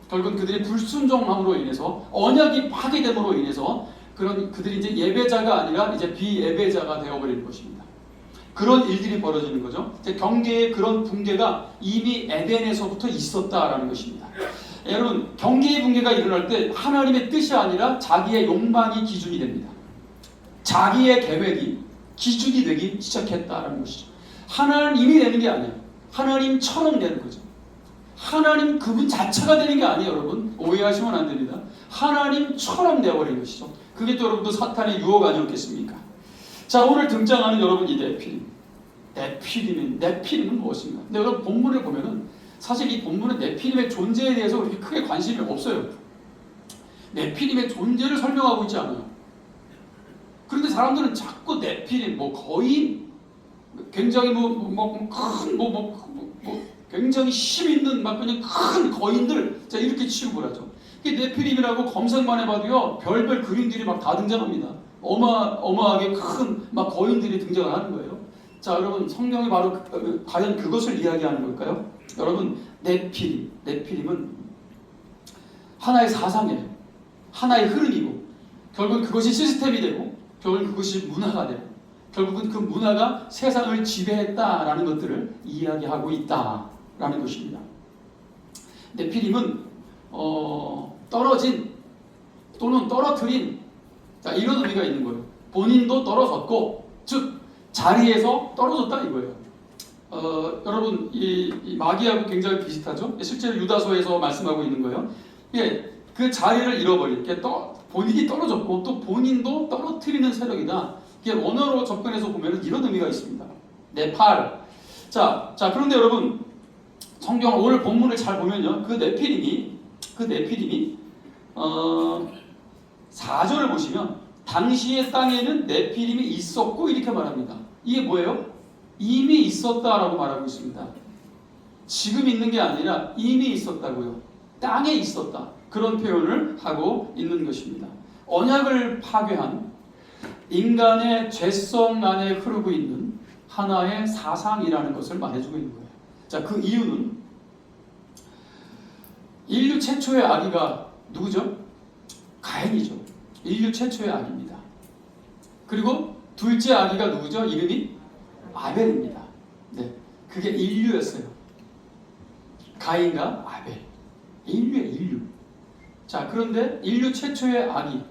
결국은 그들이 불순종함으로 인해서 언약이 파괴됨으로 인해서 그들이 이제 예배자가 아니라 이제 비예배자가 되어버리는 것입니다. 그런 일들이 벌어지는 거죠. 이제 경계의 그런 붕괴가 이미 에덴에서부터 있었다라는 것입니다. 여러분 경계의 붕괴가 일어날 때 하나님의 뜻이 아니라 자기의 욕망이 기준이 됩니다. 자기의 계획이 기준이 되기 시작했다라는 것이죠. 하나님이 되는 게 아니에요. 하나님처럼 되는 거죠. 하나님 그분 자체가 되는 게 아니에요. 여러분 오해하시면 안 됩니다. 하나님처럼 되어버린 것이죠. 그게 또 여러분도 사탄의 유혹 아니었겠습니까? 자 오늘 등장하는 여러분 이 네피림은 무엇인가? 근데 여러분 본문을 보면은 사실 이 본문은 네피림의 존재에 대해서 그렇게 크게 관심이 없어요. 네피림의 존재를 설명하고 있지 않아요. 그런데 사람들은 자꾸 네피림, 거인, 굉장히 굉장히 힘 있는 그냥 큰 거인들 이렇게 취급을 하죠. 네피림이라고 검색만 해봐도요 별별 그림들이 다 등장합니다. 어마어마하게 큰 거인들이 등장을 하는 거예요. 자 여러분 성경이 바로 과연 그것을 이야기하는 걸까요? 여러분 네피림은 하나의 사상이에요. 하나의 흐름이고 결국은 그것이 시스템이 되고 결국은 그것이 문화가 되고 결국은 그 문화가 세상을 지배했다라는 것들을 이야기하고 있다라는 것입니다. 네피림은 떨어진 또는 떨어뜨린, 자, 이런 의미가 있는 거예요. 본인도 떨어졌고, 즉 자리에서 떨어졌다 이거예요. 여러분 이 마귀하고 굉장히 비슷하죠. 실제로 유다서에서 말씀하고 있는 거예요. 예, 그 자리를 잃어버린, 본인이 떨어졌고 또 본인도 떨어뜨리는 세력이다. 이게 원어로 접근해서 보면 이런 의미가 있습니다. 네팔. 자, 그런데 여러분 성경 오늘 본문을 잘 보면요, 그 네피림이 4절을 보시면 당시의 땅에는 네피림이 있었고 이렇게 말합니다. 이게 뭐예요? 이미 있었다라고 말하고 있습니다. 지금 있는 게 아니라 이미 있었다고요. 땅에 있었다. 그런 표현을 하고 있는 것입니다. 언약을 파괴한 인간의 죄성 안에 흐르고 있는 하나의 사상이라는 것을 말해주고 있는 거예요. 자, 그 이유는 인류 최초의 아기가 누구죠? 가인이죠. 인류 최초의 아기입니다. 그리고 둘째 아기가 누구죠? 이름이 아벨입니다. 네, 그게 인류였어요. 가인과 아벨. 인류의 인류. 자, 그런데 인류 최초의 아기,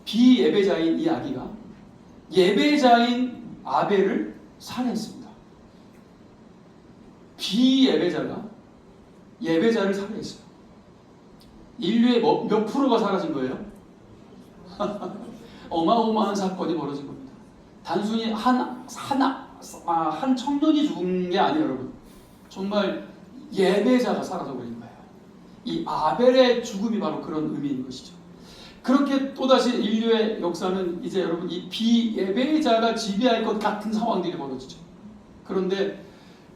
비예배자인 이 아기가 예배자인 아벨을 살해했습니다. 비예배자가 예배자를 살해했어요. 인류의 몇 프로가 사라진 거예요? 어마어마한 사건이 벌어진 겁니다. 단순히 한 청년이 죽은 게 아니에요, 여러분. 정말 예배자가 사라져버린 거예요. 이 아벨의 죽음이 바로 그런 의미인 것이죠. 그렇게 또다시 인류의 역사는 이제 여러분 이 비예배자가 지배할 것 같은 상황들이 벌어지죠. 그런데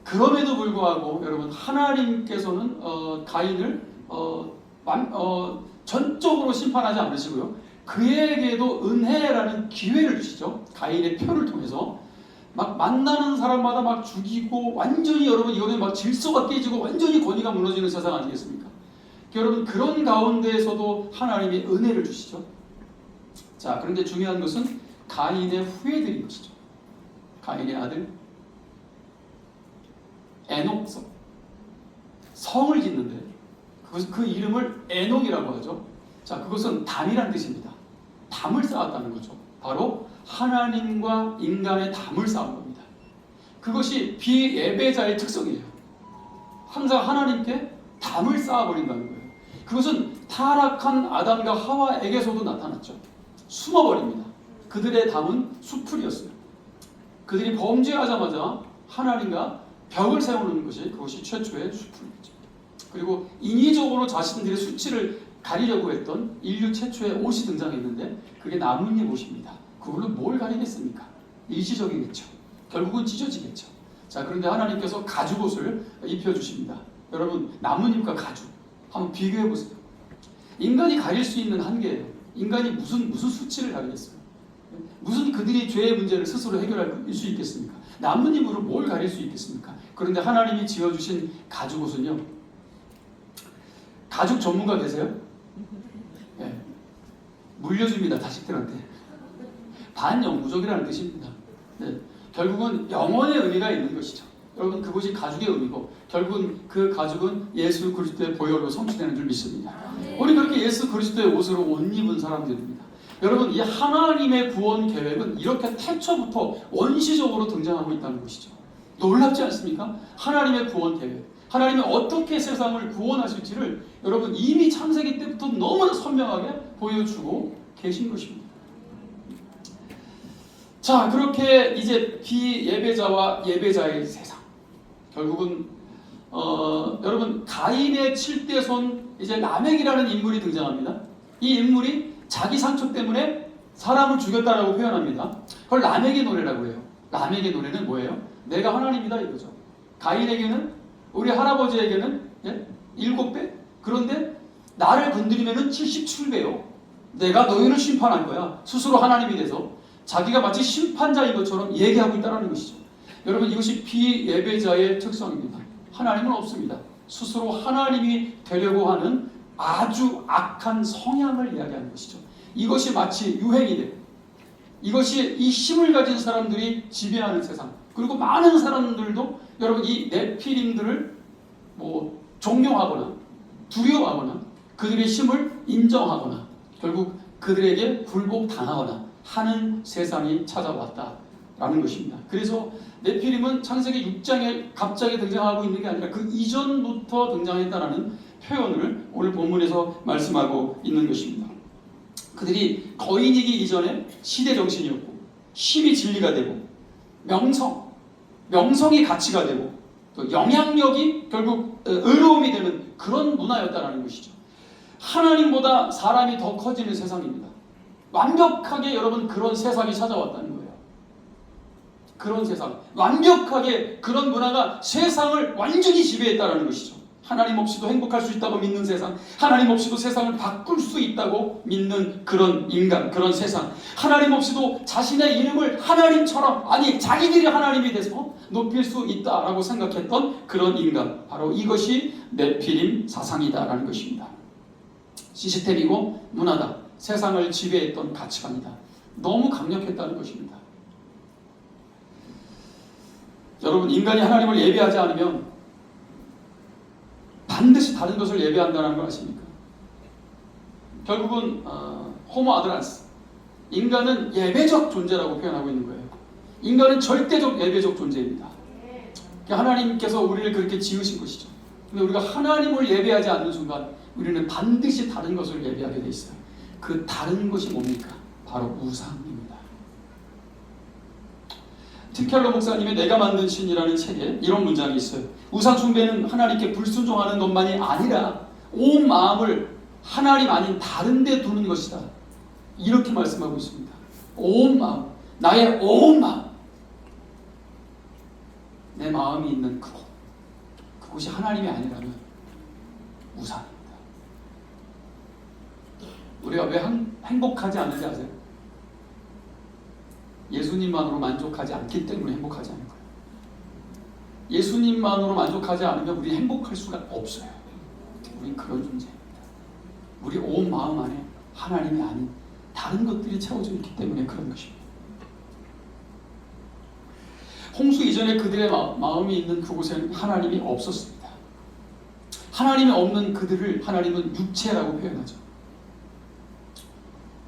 그럼에도 불구하고 여러분 하나님께서는 가인을 전적으로 심판하지 않으시고요. 그에게도 은혜라는 기회를 주시죠. 가인의 표를 통해서 막 만나는 사람마다 막 죽이고 완전히 여러분 이거는 막 질서가 깨지고 완전히 권위가 무너지는 세상 아니겠습니까? 여러분 그런 가운데에서도 하나님이 은혜를 주시죠. 자, 그런데 중요한 것은 가인의 후예들인 것이죠. 가인의 아들 에녹성, 성을 짓는데 그 이름을 에녹이라고 하죠. 자, 그것은 담이란 뜻입니다. 담을 쌓았다는 거죠. 바로 하나님과 인간의 담을 쌓은 겁니다. 그것이 비예배자의 특성이에요. 항상 하나님께 담을 쌓아버린다는 거예요. 그것은 타락한 아담과 하와에게서도 나타났죠. 숨어버립니다. 그들의 담은 수풀이었어요. 그들이 범죄하자마자 하나님과 벽을 세우는 것이 그것이 최초의 수풀이죠. 그리고 인위적으로 자신들의 수치를 가리려고 했던 인류 최초의 옷이 등장했는데 그게 나뭇잎 옷입니다. 그걸로 뭘 가리겠습니까? 일시적이겠죠. 결국은 찢어지겠죠. 자, 그런데 하나님께서 가죽옷을 입혀주십니다. 여러분 나뭇잎과 가죽 한번 비교해보세요. 인간이 가릴 수 있는 한계예요. 인간이 무슨 수치를 가리겠어요? 무슨 그들이 죄의 문제를 스스로 해결할 수 있겠습니까? 나뭇잎으로 뭘 가릴 수 있겠습니까? 그런데 하나님이 지어주신 가죽옷은요, 가죽 전문가 계세요? 네. 물려줍니다. 자식들한테. 반영구적이라는 뜻입니다. 네. 결국은 영원의 의미가 있는 것이죠. 여러분 그것이 가죽의 의미고 결국은 그 가죽은 예수 그리스도의 보혈로 성취되는 줄 믿습니다. 우리 그렇게 예수 그리스도의 옷으로 옷 입은 사람들입니다. 여러분 이 하나님의 구원 계획은 이렇게 태초부터 원시적으로 등장하고 있다는 것이죠. 놀랍지 않습니까? 하나님의 구원 계획, 하나님이 어떻게 세상을 구원하실지를 여러분 이미 창세기 때부터 너무나 선명하게 보여주고 계신 것입니다. 자, 그렇게 이제 비예배자와 예배자의 세상, 결국은 여러분 가인의 7대손 이제 라멕이라는 인물이 등장합니다. 이 인물이 자기 상처 때문에 사람을 죽였다라고 표현합니다. 그걸 라멕의 노래라고 해요. 라멕의 노래는 뭐예요? 내가 하나님이다 이거죠. 가인에게는, 우리 할아버지에게는 7배? 그런데 나를 건드리면 77배요. 내가 너희를 심판할 거야. 스스로 하나님이 돼서 자기가 마치 심판자인 것처럼 얘기하고 있다는 것이죠. 여러분 이것이 비예배자의 특성입니다. 하나님은 없습니다. 스스로 하나님이 되려고 하는 아주 악한 성향을 이야기하는 것이죠. 이것이 마치 유행이 돼. 이것이 이 힘을 가진 사람들이 지배하는 세상. 그리고 많은 사람들도 여러분 이 네피림들을 뭐 존경하거나 두려워하거나 그들의 힘을 인정하거나 결국 그들에게 굴복당하거나 하는 세상이 찾아왔다라는 것입니다. 그래서 네피림은 창세기 6장에 갑자기 등장하고 있는 게 아니라 그 이전부터 등장했다라는 표현을 오늘 본문에서 말씀하고 있는 것입니다. 그들이 거인이기 이전에 시대 정신이었고 힘이 진리가 되고 명성이 가치가 되고 또 영향력이 결국 의로움이 되는 그런 문화였다라는 것이죠. 하나님보다 사람이 더 커지는 세상입니다. 완벽하게 여러분 그런 세상이 찾아왔다는 거예요. 그런 세상, 완벽하게 그런 문화가 세상을 완전히 지배했다라는 것이죠. 하나님 없이도 행복할 수 있다고 믿는 세상, 하나님 없이도 세상을 바꿀 수 있다고 믿는 그런 인간, 그런 세상, 하나님 없이도 자신의 이름을 하나님처럼, 아니 자기들이 하나님이 돼서 높일 수 있다라고 생각했던 그런 인간, 바로 이것이 네피림 사상이다라는 것입니다. 시스템이고 문화다, 세상을 지배했던 가치관이다. 너무 강력했다는 것입니다. 여러분, 인간이 하나님을 예배하지 않으면 반드시 다른 것을 예배한다는 걸 아십니까? 결국은 호모 아드란스, 인간은 예배적 존재라고 표현하고 있는 거예요. 인간은 절대적 예배적 존재입니다. 하나님께서 우리를 그렇게 지으신 것이죠. 근데 우리가 하나님을 예배하지 않는 순간 우리는 반드시 다른 것을 예배하게 돼 있어요. 그 다른 것이 뭡니까? 바로 우상입니다. 팀 켈러 목사님의 내가 만든 신이라는 책에 이런 문장이 있어요. 우상 숭배는 하나님께 불순종하는 것만이 아니라 온 마음을 하나님 아닌 다른 데 두는 것이다. 이렇게 말씀하고 있습니다. 온 마음, 나의 온 마음, 내 마음이 있는 그곳, 그곳이 하나님이 아니라면 우상입니다. 우리가 왜 행복하지 않는지 아세요? 예수님만으로 만족하지 않기 때문에 행복하지 않는 거예요. 예수님만으로 만족하지 않으면 우리 행복할 수가 없어요. 우린 그런 존재입니다. 우리 온 마음 안에 하나님이 아닌 다른 것들이 채워져 있기 때문에 그런 것입니다. 홍수 이전에 그들의 마음이 있는 그곳에는 하나님이 없었습니다. 하나님이 없는 그들을 하나님은 육체라고 표현하죠.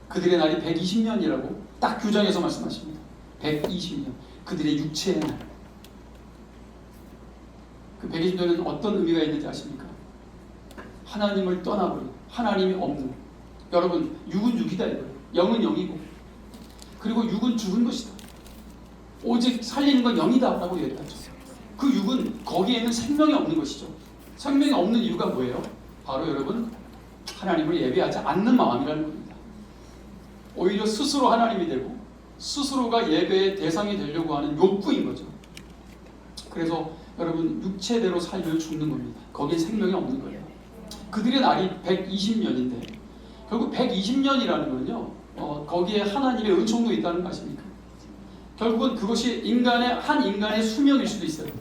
그들의 날이 120년이라고 딱 규정해서 말씀하십니다. 120년, 그들의 육체의 날. 그 120년은 어떤 의미가 있는지 아십니까? 하나님을 떠나버린, 하나님이 없는. 여러분, 육은 육이다 이거예요. 영은 영이고, 그리고 육은 죽은 것이다. 오직 살리는 건 영이다 라고 얘기했죠. 그 육은 거기에는 생명이 없는 것이죠. 생명이 없는 이유가 뭐예요? 바로 여러분, 하나님을 예배하지 않는 마음이라는 겁니다. 오히려 스스로 하나님이 되고 스스로가 예배의 대상이 되려고 하는 욕구인 거죠. 그래서 여러분, 육체대로 살면 죽는 겁니다. 거기에 생명이 없는 거예요. 그들의 날이 120년인데 결국 120년이라는 건요, 거기에 하나님의 은총도 있다는 거 아십니까? 결국은 그것이 한 인간의 수명일 수도 있어요.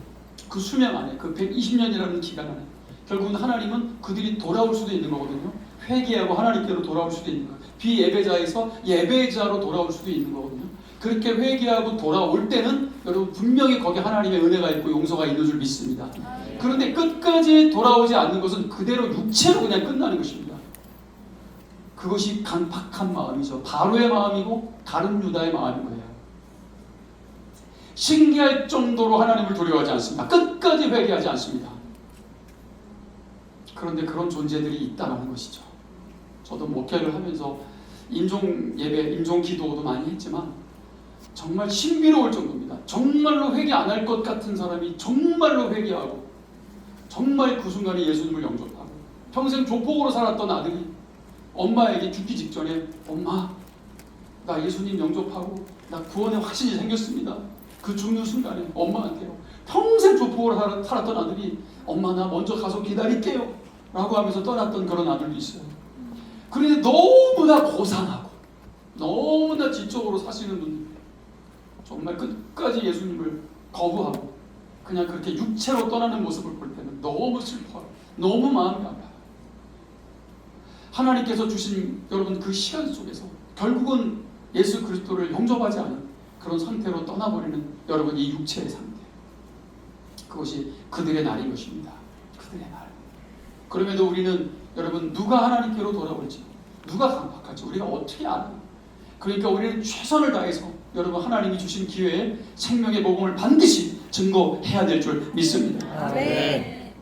그 수명 안에, 그 120년이라는 기간 안에 결국은 하나님은 그들이 돌아올 수도 있는 거거든요. 회개하고 하나님께로 돌아올 수도 있는 거예요. 비예배자에서 예배자로 돌아올 수도 있는 거거든요. 그렇게 회개하고 돌아올 때는 여러분 분명히 거기 하나님의 은혜가 있고 용서가 있는 줄 믿습니다. 그런데 끝까지 돌아오지 않는 것은 그대로 육체로 그냥 끝나는 것입니다. 그것이 강팍한 마음이죠. 바로의 마음이고 다른 유다의 마음인 거예요. 신기할 정도로 하나님을 두려워하지 않습니다. 끝까지 회개하지 않습니다. 그런데 그런 존재들이 있다는 것이죠. 저도 목회를 하면서 인종 예배, 인종 기도도 많이 했지만 정말 신비로울 정도입니다. 정말로 회개 안 할 것 같은 사람이 정말로 회개하고 정말 그 순간에 예수님을 영접하고 평생 조폭으로 살았던 아들이 엄마에게 죽기 직전에 엄마, 나 예수님 영접하고 나 구원의 확신이 생겼습니다. 그 죽는 순간에 엄마한테요. 평생 조폭으로 살았던 아들이 엄마, 나 먼저 가서 기다릴게요 라고 하면서 떠났던 그런 아들도 있어요. 그런데 너무나 고상하고 너무나 지적으로 사시는 분들, 정말 끝까지 예수님을 거부하고 그냥 그렇게 육체로 떠나는 모습을 볼 때는 너무 슬퍼요. 너무 마음이 아파요. 하나님께서 주신 여러분 그 시간 속에서 결국은 예수 그리스도를 영접하지 않은 그런 상태로 떠나버리는 여러분 이 육체의 상태. 그것이 그들의 날인 것입니다. 그들의 날. 그럼에도 우리는 여러분 누가 하나님께로 돌아올지, 누가 강박할지 우리가 어떻게 알아요? 그러니까 우리는 최선을 다해서 여러분 하나님이 주신 기회에 생명의 복음을 반드시 증거해야 될 줄 믿습니다. 네.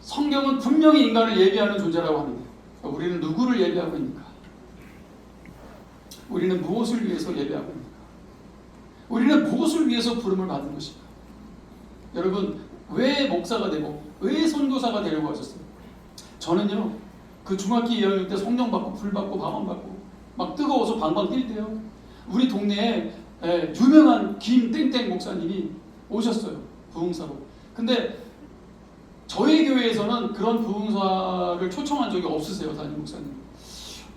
성경은 분명히 인간을 예비하는 존재라고 하는데 우리는 누구를 예비하고 있는가? 우리는 무엇을 위해서 예배하고 있는가? 우리는 무엇을 위해서 부름을 받은 것인가? 여러분 왜 목사가 되고 왜 선교사가 되려고 하셨어요? 저는요 그 중학교 2학년 때 성령 받고 불 받고 방언 받고 막 뜨거워서 방방 뛸 때요 우리 동네에 유명한 김 땡땡 목사님이 오셨어요. 부흥사로. 근데 저희 교회에서는 그런 부흥사를 초청한 적이 없으세요. 담임 목사님.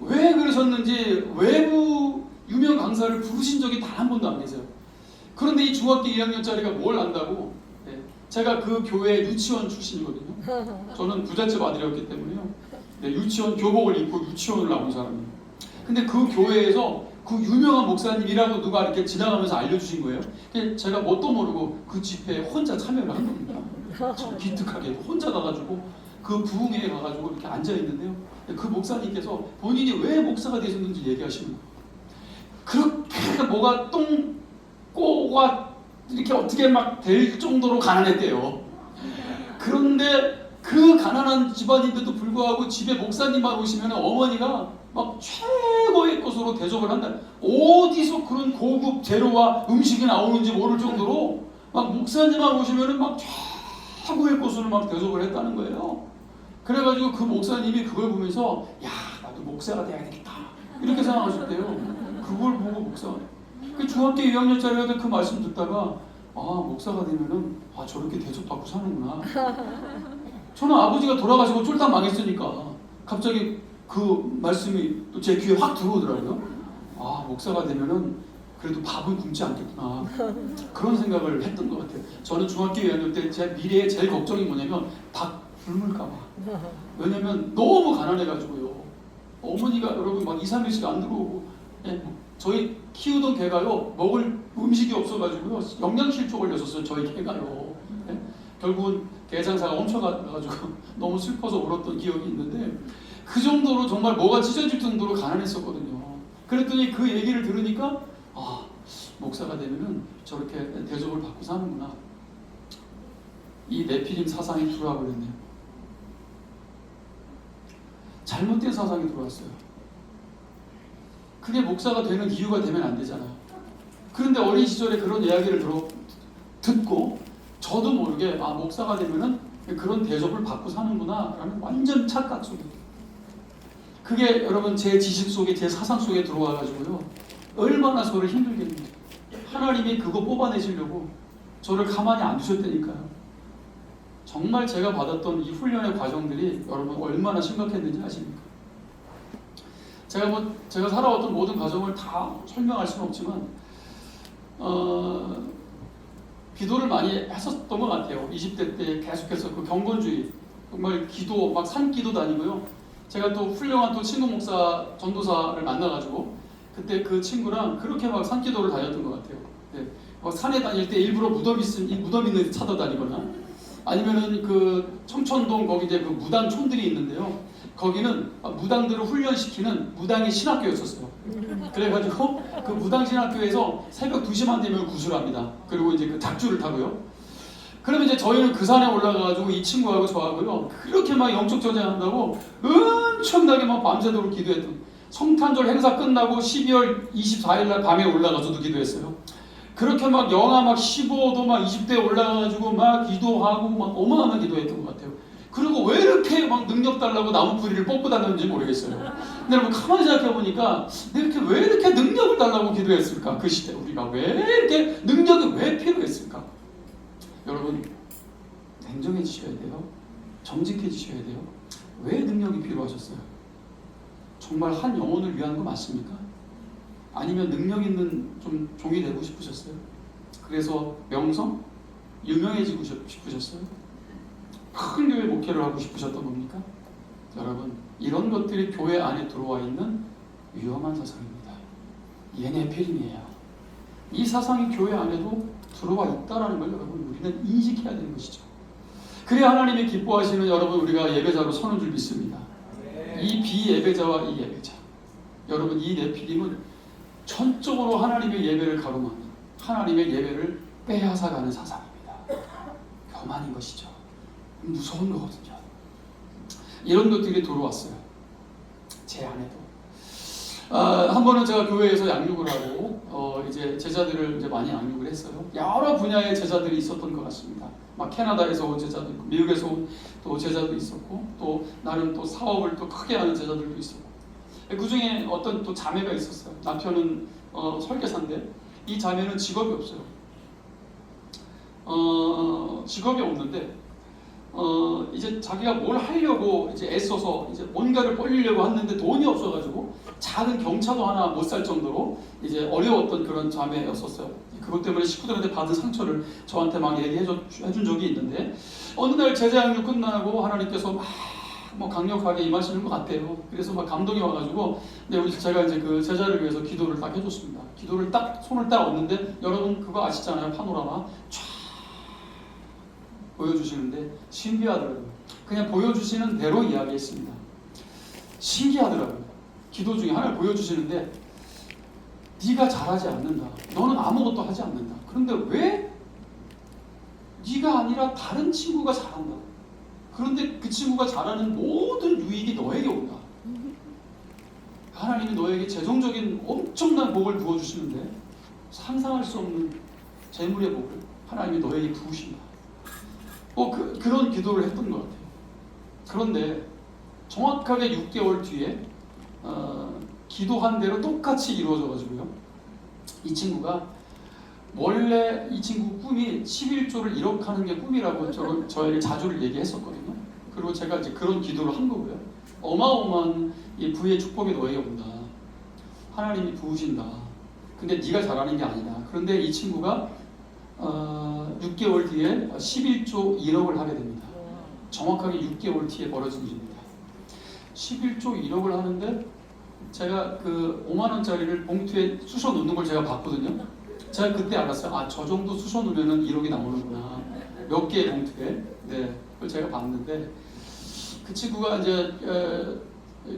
왜 그러셨는지 외부 유명 강사를 부르신 적이 단 한 번도 안 계세요. 그런데 이 중학교 2학년짜리가 뭘 안다고? 제가 그 교회 유치원 출신이거든요. 저는 부잣집 아들이었기 때문에요. 유치원 교복을 입고 유치원을 나온 사람이에요. 근데 그 교회에서 그 유명한 목사님이라고 누가 이렇게 지나가면서 알려주신 거예요. 제가 뭣도 모르고 그 집회에 혼자 참여를 한 겁니다. 기특하게 혼자 가가지고 그 부흥회에 가가지고 이렇게 앉아 있는데요. 그 목사님께서 본인이 왜 목사가 되셨는지 얘기하시는 거예요. 그렇게 뭐가 똥꼬가 이렇게 어떻게 막 될 정도로 가난했대요. 그런데 그 가난한 집안인데도 불구하고 집에 목사님만 오시면 어머니가 막 최고의 것으로 대접을 한다. 어디서 그런 고급 재료와 음식이 나오는지 모를 정도로 막 목사님만 오시면 막 최고의 것으로 막 대접을 했다는 거예요. 그래가지고 그 목사님이 그걸 보면서 야 나도 목사가 돼야 되겠다 이렇게 생각하셨대요. 그걸 보고 목사. 그 중학교 2학년짜리가 그 말씀 듣다가 아 목사가 되면은 아 저렇게 대접받고 사는구나. 저는 아버지가 돌아가시고 쫄딱 망했으니까 갑자기 그 말씀이 또 제 귀에 확 들어오더라고요. 아 목사가 되면은 그래도 밥은 굶지 않겠구나 그런 생각을 했던 것 같아요. 저는 중학교 2학년 때 제 미래에 제일 걱정이 뭐냐면 밥 굶을까 봐. 왜냐면 너무 가난해가지고요. 어머니가 여러분 막 2, 3일씩 안 들어오고 저희 키우던 개가요 먹을 음식이 없어가지고요 영양실조 걸렸었어요. 저희 개가요. 결국은 개 장사가 훔쳐가가지고 너무 슬퍼서 울었던 기억이 있는데 그 정도로 정말 뭐가 찢어질 정도로 가난했었거든요. 그랬더니 그 얘기를 들으니까 아 목사가 되면은 저렇게 대접을 받고 사는구나. 이 네피림 사상이 들어와 버렸네요. 잘못된 사상이 들어왔어요. 그게 목사가 되는 이유가 되면 안 되잖아요. 그런데 어린 시절에 그런 이야기를 듣고 저도 모르게 아 목사가 되면은 그런 대접을 받고 사는구나 라는 완전 착각 속에 그게 여러분 제 지식 속에 제 사상 속에 들어와가지고요 얼마나 저를 힘들겠는지 하나님이 그거 뽑아내시려고 저를 가만히 안 두셨다니까요. 정말 제가 받았던 이 훈련의 과정들이 여러분 얼마나 심각했는지 아십니까? 제가 살아왔던 모든 과정을 다 설명할 수는 없지만 기도를 많이 했었던 것 같아요. 20대 때 계속해서 그 경건주의 정말 기도 막 산기도 다니고요. 제가 또 훌륭한 또 친구 목사 전도사를 만나가지고 그때 그 친구랑 그렇게 막 산기도를 다녔던 것 같아요. 막 산에 다닐 때 일부러 무덤 있는 데 찾아다니거나 아니면은 그 청천동 거기 이제 그 무당촌들이 있는데요. 거기는 무당들을 훈련시키는 무당의 신학교였었어요. 그래가지고 그 무당 신학교에서 새벽 2시만 되면 구슬합니다. 그리고 이제 그 작주를 타고요. 그러면 이제 저희는 그 산에 올라가가지고 이 친구하고 저하고요 그렇게 막 영적 전쟁한다고 엄청나게 막 밤새도록 기도했던 성탄절 행사 끝나고 12월 24일날 밤에 올라가서도 기도했어요. 그렇게 막 영하 막 15도 막 20대 올라가가지고 막 기도하고 막 어마어마한 기도했던 것 같아요. 그리고 왜 이렇게 막 능력 달라고 나무 뿌리를 뽑고 다녔는지 모르겠어요. 근데 여러분 가만히 생각해보니까 왜 이렇게 능력을 달라고 기도했을까? 그 시대 우리가 왜 이렇게 능력이 왜 필요했을까? 여러분 냉정해지셔야 돼요. 정직해지셔야 돼요. 왜 능력이 필요하셨어요? 정말 한 영혼을 위한 거 맞습니까? 아니면 능력 있는 좀 종이 되고 싶으셨어요? 그래서 명성? 유명해지고 싶으셨어요? 큰 교회 목회를 하고 싶으셨던 겁니까? 여러분 이런 것들이 교회 안에 들어와 있는 위험한 사상입니다. 이게 네피림이에요. 이 사상이 교회 안에도 들어와 있다는 걸 여러분 우리는 인식해야 되는 것이죠. 그래야 하나님이 기뻐하시는 여러분 우리가 예배자로 서는 줄 믿습니다. 이 비예배자와 이 예배자, 여러분 이 네피림은 전적으로 하나님의 예배를 가로막는, 하나님의 예배를 빼앗아가는 사상입니다. 교만인 것이죠. 무서운 거거든요. 이런 것들이 들어왔어요. 제 안에도. 한 번은 제가 교회에서 양육을 하고 이제 제자들을 이제 많이 양육을 했어요. 여러 분야의 제자들이 있었던 것 같습니다. 막 캐나다에서 온 제자도 있고, 미국에서 온 또 제자도 있었고, 또 나름 또 사업을 또 크게 하는 제자들도 있었고, 그 중에 어떤 또 자매가 있었어요. 남편은 설계사인데 이 자매는 직업이 없어요. 직업이 없는데 이제 자기가 뭘 하려고 이제 애써서 이제 뭔가를 벌리려고 했는데 돈이 없어가지고 작은 경차도 하나 못 살 정도로 이제 어려웠던 그런 자매였었어요. 그것 때문에 식구들한테 받은 상처를 저한테 막 얘기해준 적이 있는데, 어느 날 제자 양육 끝나고 하나님께서 막 뭐 강력하게 임하시는 것 같아요. 그래서 막 감동이 와가지고, 제가 이제 그 제자를 위해서 기도를 딱 해줬습니다. 기도를 딱 손을 딱 얹는데, 여러분 그거 아시잖아요. 파노라마 쫙 보여주시는데 신기하더라고요. 그냥 보여주시는 대로 이야기했습니다. 신기하더라고요. 기도 중에 하나를 보여주시는데, 네가 잘하지 않는다. 너는 아무것도 하지 않는다. 그런데 왜 네가 아니라 다른 친구가 잘한다. 그런데 그 친구가 잘하는 모든 유익이 너에게 온다. 하나님이 너에게 재정적인 엄청난 복을 부어주시는데 상상할 수 없는 재물의 복을 하나님이 너에게 부으신다. 그런 기도를 했던 것 같아요. 그런데 정확하게 6개월 뒤에 기도한 대로 똑같이 이루어져가지고요. 이 친구가 원래 이 친구 꿈이 11조를 1억 하는 게 꿈이라고 저에게 자주 얘기했었거든요. 그리고 제가 이제 그런 기도를 한 거고요. 어마어마한 이 부의 축복이 너에게 온다. 하나님이 부으신다. 근데 네가 잘하는 게 아니다. 그런데 이 친구가 6개월 뒤에 11조 1억을 하게 됩니다. 정확하게 6개월 뒤에 벌어진 일입니다. 11조 1억을 하는데 제가 그 5만 원짜리를 봉투에 쑤셔 놓는 걸 제가 봤거든요. 제가 그때 알았어요. 저 정도 쑤셔 놓으면 1억이 나오는구나. 몇 개의 봉투에. 네, 그걸 제가 봤는데 그 친구가 이제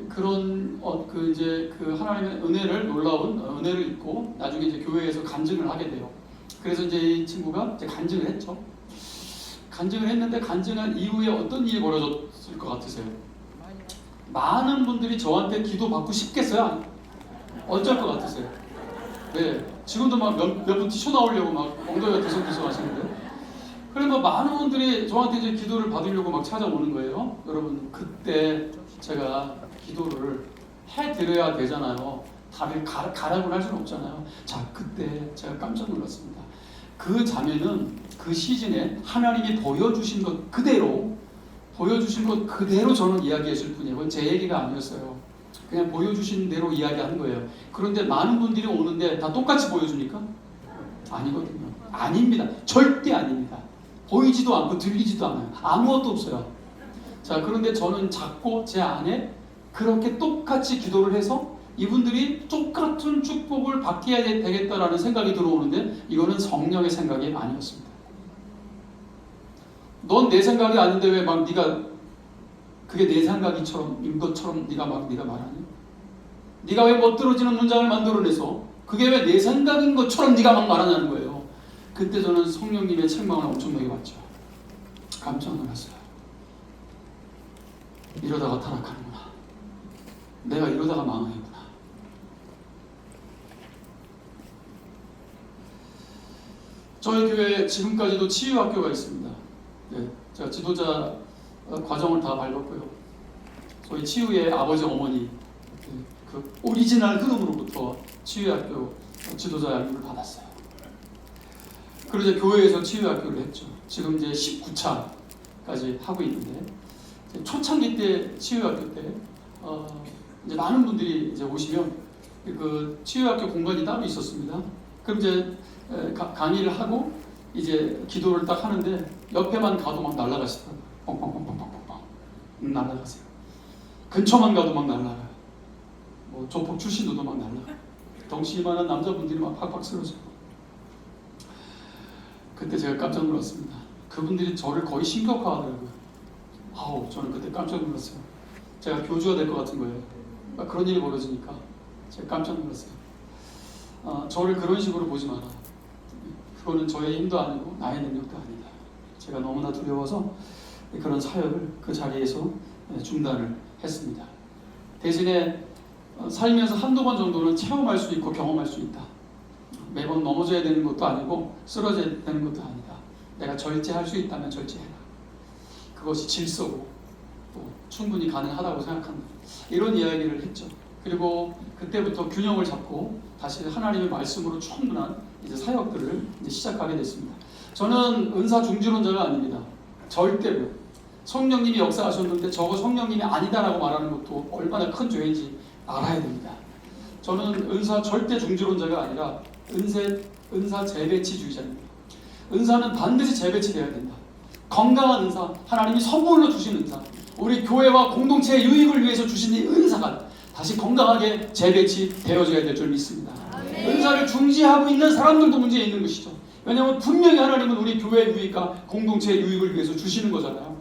그런 그 하나님의 은혜를, 놀라운 은혜를 입고 나중에 이제 교회에서 간증을 하게 돼요. 그래서 이제 이 친구가 이제 간증을 했죠. 간증을 했는데 간증한 이후에 어떤 일이 벌어졌을 것 같으세요? 많은 분들이 저한테 기도 받고 싶겠어요? 어쩔 것 같으세요? 네, 지금도 막 몇 분 튀어나오려고 막 엉덩이가 들썩들썩 하시는데, 그래서 많은 분들이 저한테 이제 기도를 받으려고 막 찾아오는 거예요. 여러분, 그때 제가 기도를 해드려야 되잖아요. 답을 가라고 할 수는 없잖아요. 자, 그때 제가 깜짝 놀랐습니다. 그 자매는 그 시즌에 하나님이 보여주신 것 그대로 저는 이야기했을 뿐이에요. 그건 제 얘기가 아니었어요. 그냥 보여주신 대로 이야기한 거예요. 그런데 많은 분들이 오는데 다 똑같이 보여주니까? 아니거든요. 아닙니다. 절대 아닙니다. 보이지도 않고 들리지도 않아요. 아무것도 없어요. 자, 그런데 저는 자꾸 제 안에 그렇게 똑같이 기도를 해서 이분들이 똑같은 축복을 받게 되겠다라는 생각이 들어오는데, 이거는 성령의 생각이 아니었습니다. 넌 내 생각이 아닌데 왜 막 네가 그게 내 생각인 것처럼 네가 말하니? 네가 왜 멋들어지는 문장을 만들어내서 그게 왜 내 생각인 것처럼 네가 막 말하냐는 거예요. 그때 저는 성령님의 책망을 엄청나게 받죠. 깜짝 놀랐어요. 이러다가 타락하는구나. 내가 이러다가 망하겠구나. 저희 교회에 지금까지도 치유학교가 있습니다. 네, 제가 지도자 과정을 다 밟았고요. 저희 치유의 아버지 어머니 그 오리지널 흐름으로부터 치유학교 지도자 양육을 받았어요. 그리고 이제 교회에서 치유학교를 했죠. 지금 이제 19차까지 하고 있는데, 초창기 때 치유학교 때 이제 많은 분들이 이제 오시면 그 치유학교 공간이 따로 있었습니다. 그럼 이제 강의를 하고 이제 기도를 딱 하는데 옆에만 가도 막 날아가시더라고요. 뻥뻥뻥뻥뻥뻥 날아가세요. 근처만 가도 막 날아가요. 뭐 조폭 출신들도 막 날라가. 덩치만한 남자분들이 막 팍팍 쓰러져. 그때 제가 깜짝 놀랐습니다. 그분들이 저를 거의 신격화하더라고요. 아우, 저는 그때 깜짝 놀랐어요. 제가 교주가 될 것 같은 거예요. 그런 일이 벌어지니까 제가 깜짝 놀랐어요. 저를 그런 식으로 보지 마라. 그거는 저의 힘도 아니고 나의 능력도 아니다. 제가 너무나 두려워서 그런 사역을 그 자리에서 중단을 했습니다. 대신에 살면서 한두 번 정도는 체험할 수 있고 경험할 수 있다. 매번 넘어져야 되는 것도 아니고 쓰러져야 되는 것도 아니다. 내가 절제할 수 있다면 절제해라. 그것이 질서고 또 충분히 가능하다고 생각한다. 이런 이야기를 했죠. 그리고 그때부터 균형을 잡고 다시 하나님의 말씀으로 충분한 이제 사역들을 이제 시작하게 됐습니다. 저는 은사 중지론자가 아닙니다. 절대로. 성령님이 역사하셨는데 저거 성령님이 아니다라고 말하는 것도 얼마나 큰 죄인지 알아야 됩니다. 저는 은사 절대 중지론자가 아니라 은사 재배치주의자입니다. 은사는 반드시 재배치되어야 된다. 건강한 은사, 하나님이 선물로 주신 은사, 우리 교회와 공동체의 유익을 위해서 주신 이 은사가 다시 건강하게 재배치되어져야 될 줄 믿습니다. 은사를 중지하고 있는 사람들도 문제 있는 것이죠. 왜냐하면 분명히 하나님은 우리 교회의 유익과 공동체의 유익을 위해서 주시는 거잖아요.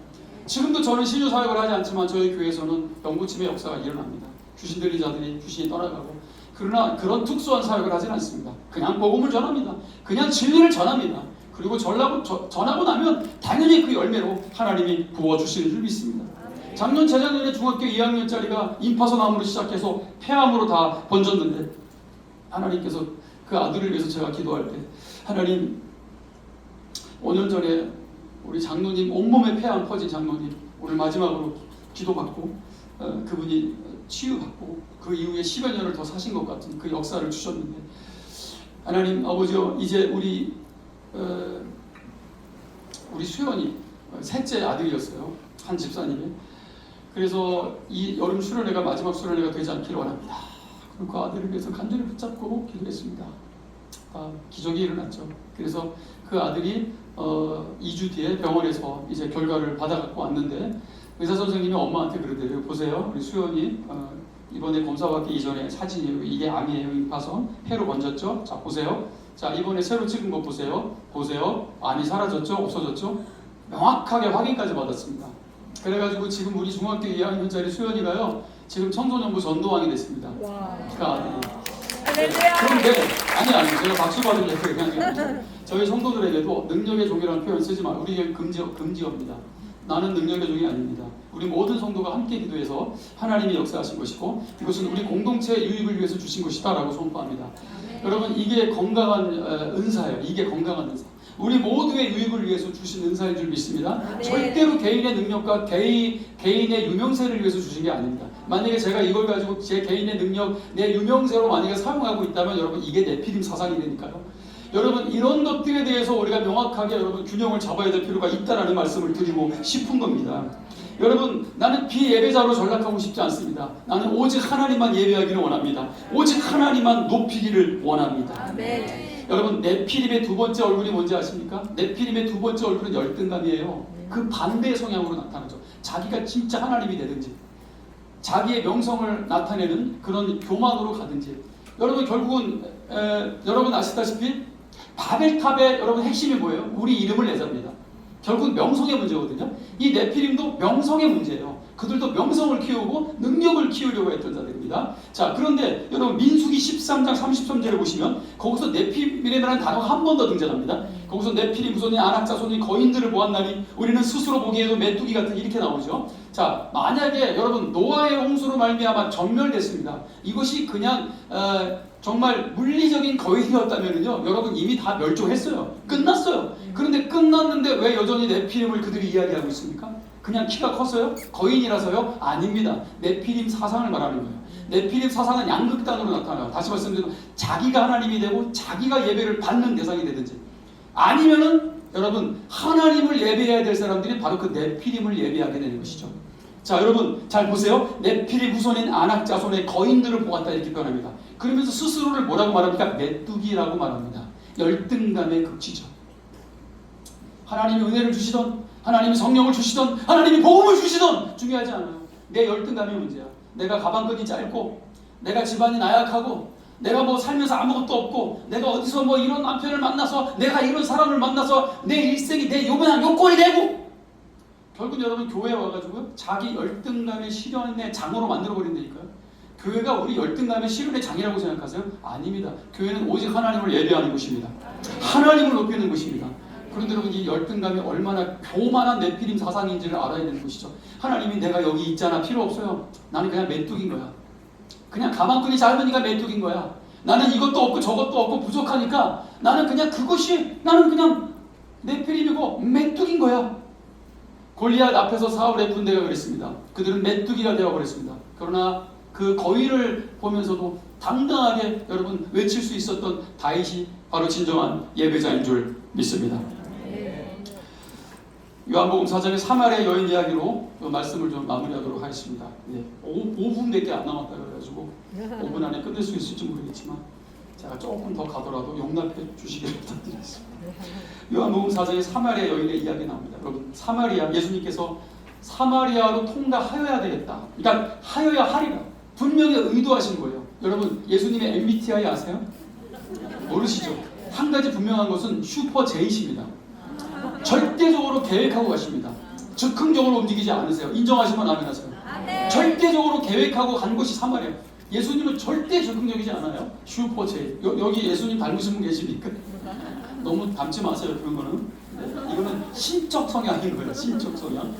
지금도 저는 신유 사역을 하지 않지만 저희 교회에서는 영구침의 역사가 일어납니다. 귀신 들린 자들이 귀신이 떠나가고, 그러나 그런 특수한 사역을 하지는 않습니다. 그냥 복음을 전합니다. 그냥 진리를 전합니다. 그리고 전하고 나면 당연히 그 열매로 하나님이 부어주시는 줄 믿습니다. 작년 재작년에 중학교 2학년짜리가 임파서 나무로 시작해서 폐암으로 다 번졌는데, 하나님께서 그 아들을 위해서 제가 기도할 때, 하나님 5년 전에 우리 장로님 온몸에 폐암 퍼진 장로님 오늘 마지막으로 기도받고 그분이 치유받고 그 이후에 10여 년을 더 사신 것 같은 그 역사를 주셨는데, 하나님 아버지요, 이제 우리 수연이 셋째 아들이었어요. 한 집사님이. 그래서 이 여름 수련회가 마지막 수련회가 되지 않기를 원합니다. 그리고 그 아들을 위해서 간절히 붙잡고 기도했습니다. 기적이 일어났죠. 그래서 그 아들이 2주 뒤에 병원에서 이제 결과를 받아갖고 왔는데, 의사 선생님이 엄마한테 그러대요. 보세요, 우리 수연이 이번에 검사받기 이전에 사진이에요. 이게 암이에요. 임파선 폐로 번졌죠. 자, 보세요. 자, 이번에 새로 찍은 거 보세요. 보세요. 암이 사라졌죠? 없어졌죠? 명확하게 확인까지 받았습니다. 그래가지고 지금 우리 중학교 2학년짜리 수연이가요, 지금 청소년부 전도왕이 됐습니다. 그 아들이. 그런데 아니 제가 박수 받으려고 그냥 저희 성도들에게도 능력의 종이라는 표현 쓰지 마. 우리 교회 금지어입니다. 나는 능력의 종이 아닙니다. 우리 모든 성도가 함께 기도해서 하나님이 역사하신 것이고, 이것은 우리 공동체의 유익을 위해서 주신 것이다라고 선포합니다. 여러분, 이게 건강한 은사예요. 이게 건강한 은사. 우리 모두의 유익을 위해서 주신 은사인 줄 믿습니다. 절대로 개인의 능력과 개인의 유명세를 위해서 주신 게 아닙니다. 만약에 제가 이걸 가지고 제 개인의 능력, 내 유명세로 만약에 사용하고 있다면 여러분, 이게 네피림 사상이 되니까요. 여러분, 이런 것들에 대해서 우리가 명확하게 여러분 균형을 잡아야 될 필요가 있다라는 말씀을 드리고 싶은 겁니다. 여러분, 나는 비예배자로 전락하고 싶지 않습니다. 나는 오직 하나님만 예배하기를 원합니다. 오직 하나님만 높이기를 원합니다. 아멘. 여러분, 네피림의 두 번째 얼굴이 뭔지 아십니까? 네피림의 두 번째 얼굴은 열등감이에요. 그 반대의 성향으로 나타나죠. 자기가 진짜 하나님이 되든지, 자기의 명성을 나타내는 그런 교만으로 가든지. 여러분, 결국은 여러분 아시다시피 바벨탑의 여러분 핵심이 뭐예요? 우리 이름을 내자입니다. 결국 명성의 문제거든요. 이 네피림도 명성의 문제예요. 그들도 명성을 키우고 능력을 키우려고 했던 자들입니다. 자, 그런데 여러분 민수기 13장 33절에 보시면 거기서 네피림이라는 단어가 한 번 더 등장합니다. 거기서 네피림 후손이 안악자손이 거인들을 보았나니 우리는 스스로 보기에도 메뚜기 같은, 이렇게 나오죠. 자, 만약에 여러분 노아의 홍수로 말미암아 전멸됐습니다. 이것이 그냥 정말 물리적인 거인이었다면요, 여러분 이미 다 멸종했어요. 끝났어요. 그런데 끝났는데 왜 여전히 네피림을 그들이 이야기하고 있습니까? 그냥 키가 컸어요? 거인이라서요? 아닙니다. 네피림 사상을 말하는 거예요. 네피림 사상은 양극단으로 나타나요. 다시 말씀드리면 자기가 하나님이 되고 자기가 예배를 받는 대상이 되든지, 아니면은 여러분 하나님을 예배해야 될 사람들이 바로 그 네피림을 예배하게 되는 것이죠. 자, 여러분 잘 보세요. 네피림 후손인 안악자손의 거인들을 보았다, 이렇게 표현합니다. 그러면서 스스로를 뭐라고 말합니까? 메뚜기라고 말합니다. 열등감의 극치죠. 하나님이 은혜를 주시던, 하나님이 성령을 주시던, 하나님이 복음을 주시던 중요하지 않아요. 내 열등감이 문제야. 내가 가방끈이 짧고 내가 집안이 나약하고 내가 뭐 살면서 아무것도 없고 내가 어디서 뭐 이런 남편을 만나서 내가 이런 사람을 만나서 내 일생이 내 요만한 요건이 되고 결국 여러분 교회에 와가지고 자기 열등감의 실현의 장으로 만들어버린다니까요. 교회가 우리 열등감의 실현의 장이라고 생각하세요? 아닙니다. 교회는 오직 하나님을 예배하는 곳입니다. 하나님을 높이는 곳입니다. 그런데 여러분 이 열등감이 얼마나 교만한 네피림 사상인지를 알아야 되는 것이죠. 하나님이 내가 여기 있잖아 필요 없어요. 나는 그냥 메뚜기인 거야. 그냥 가방끈이 짧으니까 메뚜기인 거야. 나는 이것도 없고 저것도 없고 부족하니까 나는 그냥 네피림이고 메뚜기인 거야. 골리앗 앞에서 사울의 군대가 그랬습니다. 그들은 메뚜기가 되어버렸습니다. 그러나 그 거위를 보면서도 당당하게 여러분 외칠 수 있었던 다윗이 바로 진정한 예배자인 줄 믿습니다. 요한복음 4장의 사마리아 여인 이야기로 말씀을 좀 마무리하도록 하겠습니다. 5분밖에 안 남았다 그래가지고 5분 안에 끝낼 수 있을지 모르겠지만 제가 조금 더 가더라도 용납해 주시기를 부탁드리겠습니다. 요한복음 4장의 사마리아 여인의 이야기 나옵니다. 여러분 사마리아 예수님께서 사마리아로 통과하여야 되겠다. 그러니까 하여야 하리라. 분명히 의도하신 거예요. 여러분 예수님의 MBTI 아세요? 모르시죠? 한 가지 분명한 것은 슈퍼 제이십니다. 절대적으로 계획하고 가십니다. 즉흥적으로 움직이지 않으세요. 인정하시면 아멘하세요. 절대적으로 계획하고 간 곳이 사마리아. 예수님은 절대 즉흥적이지 않아요. 슈퍼 제이. 여기 예수님 닮으신 분 계십니까? 너무 닮지 마세요. 그런 거는. 이거는 신적 성향인 거예요. 신적 성향.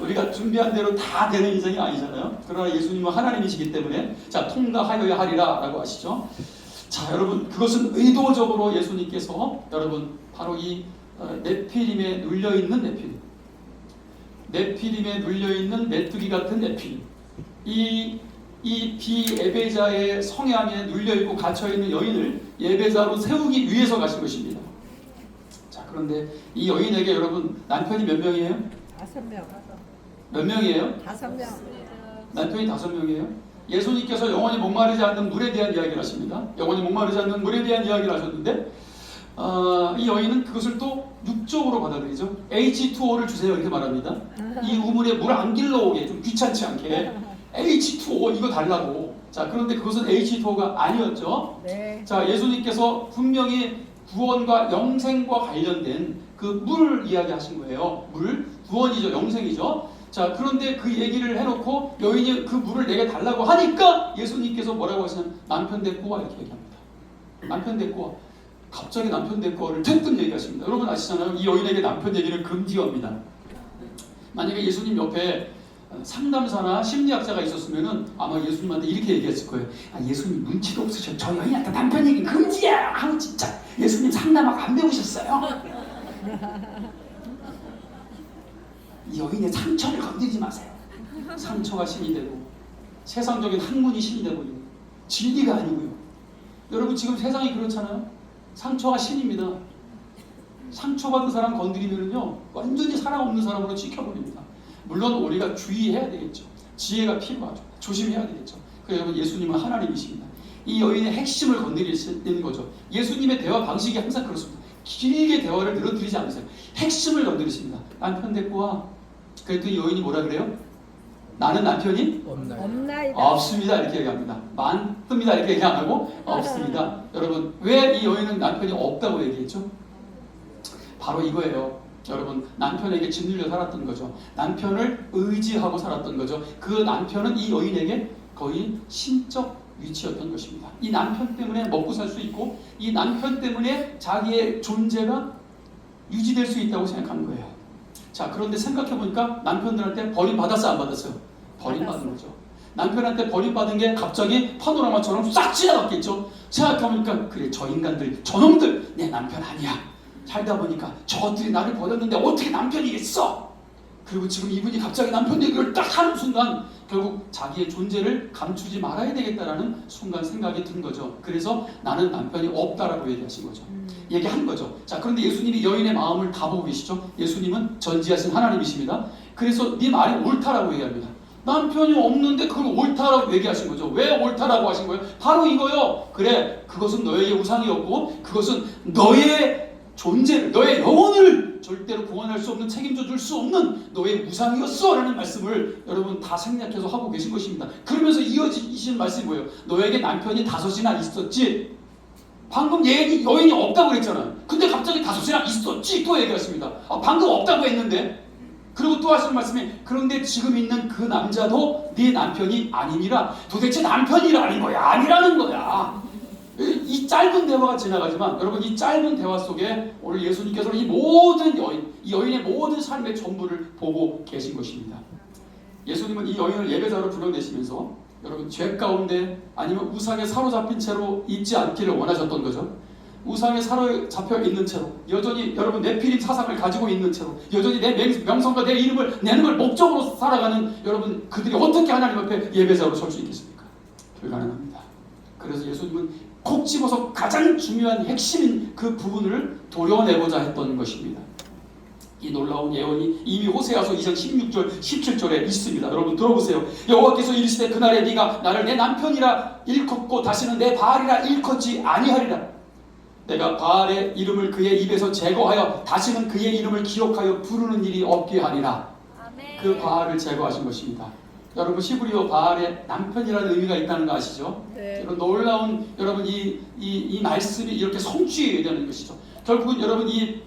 우리가 준비한 대로 다 되는 인생이 아니잖아요. 그러나 예수님은 하나님이시기 때문에 자 통과하여야 하리라 라고 하시죠. 자 여러분 그것은 의도적으로 예수님께서 여러분 바로 이 네피림에 눌려있는 네피림에 눌려있는 메뚜기 같은 네피림 이 비예배자의 성향에 눌려있고 갇혀있는 여인을 예배자로 세우기 위해서 가신 것입니다. 자 그런데 이 여인에게 여러분 남편이 몇 명이에요? 5명. 몇 명이에요? 5명. 남편이 5명이에요? 예수님께서 영원히 목마르지 않는 물에 대한 이야기를 하십니다. 영원히 목마르지 않는 물에 대한 이야기를 하셨는데 이 여인은 그것을 또 육적으로 받아들이죠. H2O를 주세요 이렇게 말합니다. 이 우물에 물 안 길러오게 좀 귀찮지 않게 H2O 이거 달라고. 자 그런데 그것은 H2O가 아니었죠. 네. 자 예수님께서 분명히 구원과 영생과 관련된 그 물을 이야기하신 거예요. 물 구원이죠. 영생이죠. 자 그런데 그 얘기를 해놓고 여인이 그 물을 내게 달라고 하니까 예수님께서 뭐라고 하시냐면 남편 데리고 와 이렇게 얘기합니다. 남편 데리고 와. 갑자기 남편 데리고 대뜸 얘기하십니다. 여러분 아시잖아요. 이 여인에게 남편 얘기를 금지합니다. 만약에 예수님 옆에 상담사나 심리학자가 있었으면은 아마 예수님한테 이렇게 얘기했을 거예요. 예수님 눈치도 없으셔. 저 여인한테 남편 얘기 금지야. 아우 진짜 예수님 상담하고 안 배우셨어요. 이 여인의 상처를 건드리지 마세요. 상처가 신이 되고 세상적인 학문이 신이 되고 진리가 아니고요. 여러분 지금 세상이 그렇잖아요. 상처가 신입니다. 상처받은 사람 건드리면요 완전히 사랑 없는 사람으로 찍혀버립니다. 물론 우리가 주의해야 되겠죠. 지혜가 필요하죠. 조심해야 되겠죠. 그래서 여러분 예수님은 하나님이십니다. 이 여인의 핵심을 건드리는 거죠. 예수님의 대화 방식이 항상 그렇습니다. 길게 대화를 늘어뜨리지 않으세요. 핵심을 건드리십니다. 남편 데리고 와. 그랬더니 여인이 뭐라 그래요? 나는 남편이 없나이다. 없습니다 이렇게 얘기합니다. 많습니다 이렇게 얘기 안 하고 없습니다. 여러분 왜 이 여인은 남편이 없다고 얘기했죠? 바로 이거예요. 여러분 남편에게 짓눌려 살았던 거죠. 남편을 의지하고 살았던 거죠. 그 남편은 이 여인에게 거의 신적 위치였던 것입니다. 이 남편 때문에 먹고 살 수 있고 이 남편 때문에 자기의 존재가 유지될 수 있다고 생각하는 거예요. 자 그런데 생각해보니까 남편들한테 버림받았어요 안 받았어요? 버림받은 거죠. 남편한테 버림받은 게 갑자기 파노라마처럼 싹 지나갔겠죠. 생각해보니까 그래 저 인간들 저놈들 내 남편 아니야. 살다 보니까 저것들이 나를 버렸는데 어떻게 남편이겠어. 그리고 지금 이분이 갑자기 남편 얘기를 딱 하는 순간 결국 자기의 존재를 감추지 말아야 되겠다라는 순간 생각이 든 거죠. 그래서 나는 남편이 없다라고 얘기하신 거죠. 얘기한 거죠. 자 그런데 예수님이 여인의 마음을 다 보고 계시죠. 예수님은 전지하신 하나님이십니다. 그래서 네 말이 옳다라고 얘기합니다. 남편이 없는데 그걸 옳다라고 얘기하신 거죠. 왜 옳다라고 하신 거예요? 바로 이거요. 그래 그것은 너에게 우상이었고 그것은 너의 존재를, 너의 영혼을 절대로 구원할 수 없는, 책임져 줄 수 없는 너의 우상이었어 라는 말씀을 여러분 다 생략해서 하고 계신 것입니다. 그러면서 이어지신 말씀이 뭐예요? 너에게 남편이 5이나 있었지. 방금 여인이 없다고 그랬잖아요. 근데 갑자기 5이나 있었지 또 얘기했습니다. 방금 없다고 했는데. 그리고 또 하시는 말씀이 그런데 지금 있는 그 남자도 네 남편이 아니니라. 도대체 남편이라는 거야 아니라는 거야. 이 짧은 대화가 지나가지만 여러분 이 짧은 대화 속에 오늘 예수님께서는 이 모든 이 여인의 모든 삶의 전부를 보고 계신 것입니다. 예수님은 이 여인을 예배자로 불러내시면서 여러분 죄 가운데 아니면 우상에 사로잡힌 채로 있지 않기를 원하셨던 거죠. 우상에 사로잡혀 있는 채로 여전히 여러분 네피림 사상을 가지고 있는 채로 여전히 내 명성과 내 이름을 내는 걸 목적으로 살아가는 여러분 그들이 어떻게 하나님 앞에 예배자로 설 수 있겠습니까? 불가능합니다. 그래서 예수님은 콕 집어서 가장 중요한 핵심인 그 부분을 도려내고자 했던 것입니다. 이 놀라운 예언이 이미 호세아서 2장 16절 17절에 있습니다. 여러분 들어보세요. 여호와께서 이르시되 그날에 네가 나를 내 남편이라 일컫고 다시는 내 바알이라 일컫지 아니하리라. 내가 바알의 이름을 그의 입에서 제거하여 다시는 그의 이름을 기억하여 부르는 일이 없게 하리라. 아멘. 그 바알을 제거하신 것입니다. 여러분 히브리어 바알의 남편이라는 의미가 있다는 거 아시죠? 네. 여러분 놀라운 여러분 이 말씀이 이렇게 성취되는 것이죠. 결국은 여러분 이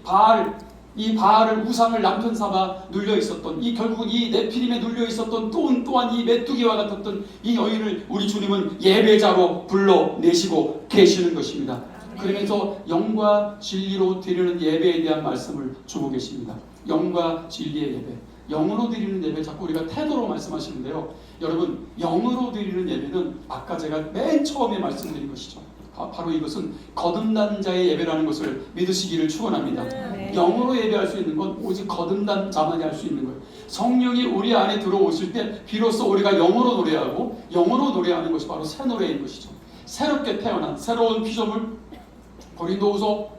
바알을 우상을 남편 삼아 눌려 있었던 결국은 이 네피림에 눌려 있었던 또한 이 메뚜기와 같았던 이 여인을 우리 주님은 예배자로 불러내시고 계시는 것입니다. 그러면서 영과 진리로 드리는 예배에 대한 말씀을 주고 계십니다. 영과 진리의 예배. 영으로 드리는 예배 자꾸 우리가 태도로 말씀하시는데요. 여러분 영으로 드리는 예배는 아까 제가 맨 처음에 말씀드린 것이죠. 바로 이것은 거듭난 자의 예배라는 것을 믿으시기를 축원합니다. 네. 영으로 예배할 수 있는 건 오직 거듭난 자만이 할 수 있는 거예요. 성령이 우리 안에 들어오실 때 비로소 우리가 영으로 노래하고 영으로 노래하는 것이 바로 새 노래인 것이죠. 새롭게 태어난 새로운 피조물 고린도후서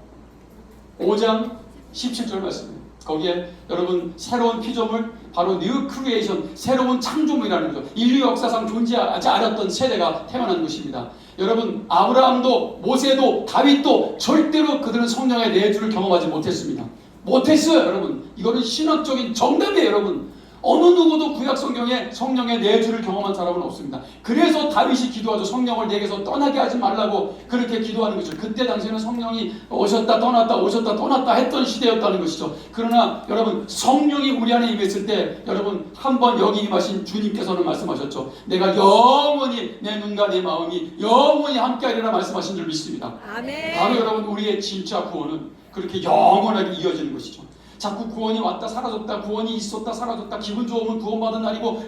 5장 17절 말씀입니다. 거기에 여러분 새로운 피조물 바로 뉴 크리에이션 새로운 창조물이라는 거죠. 인류 역사상 존재하지 않았던 세대가 태어난 것입니다. 여러분 아브라함도 모세도 다윗도 절대로 그들은 성령의 내주를 경험하지 못했습니다. 못했어요. 여러분 이거는 신학적인 정답이에요. 여러분 어느 누구도 구약 성경에 성령의 내주를 경험한 사람은 없습니다. 그래서 다윗이 기도하죠. 성령을 내게서 떠나게 하지 말라고 그렇게 기도하는 거죠. 그때 당시에는 성령이 오셨다 떠났다 했던 시대였다는 것이죠. 그러나 여러분 성령이 우리 안에 임했을 때 여러분 한번 여기 임하신 주님께서는 말씀하셨죠. 내가 영원히 내 눈과 내 마음이 영원히 함께하리라 말씀하신 줄 믿습니다. 아멘. 바로 여러분 우리의 진짜 구원은 그렇게 영원하게 이어지는 것이죠. 자꾸 구원이 왔다 사라졌다 구원이 있었다 사라졌다 기분 좋으면 구원받은 날이고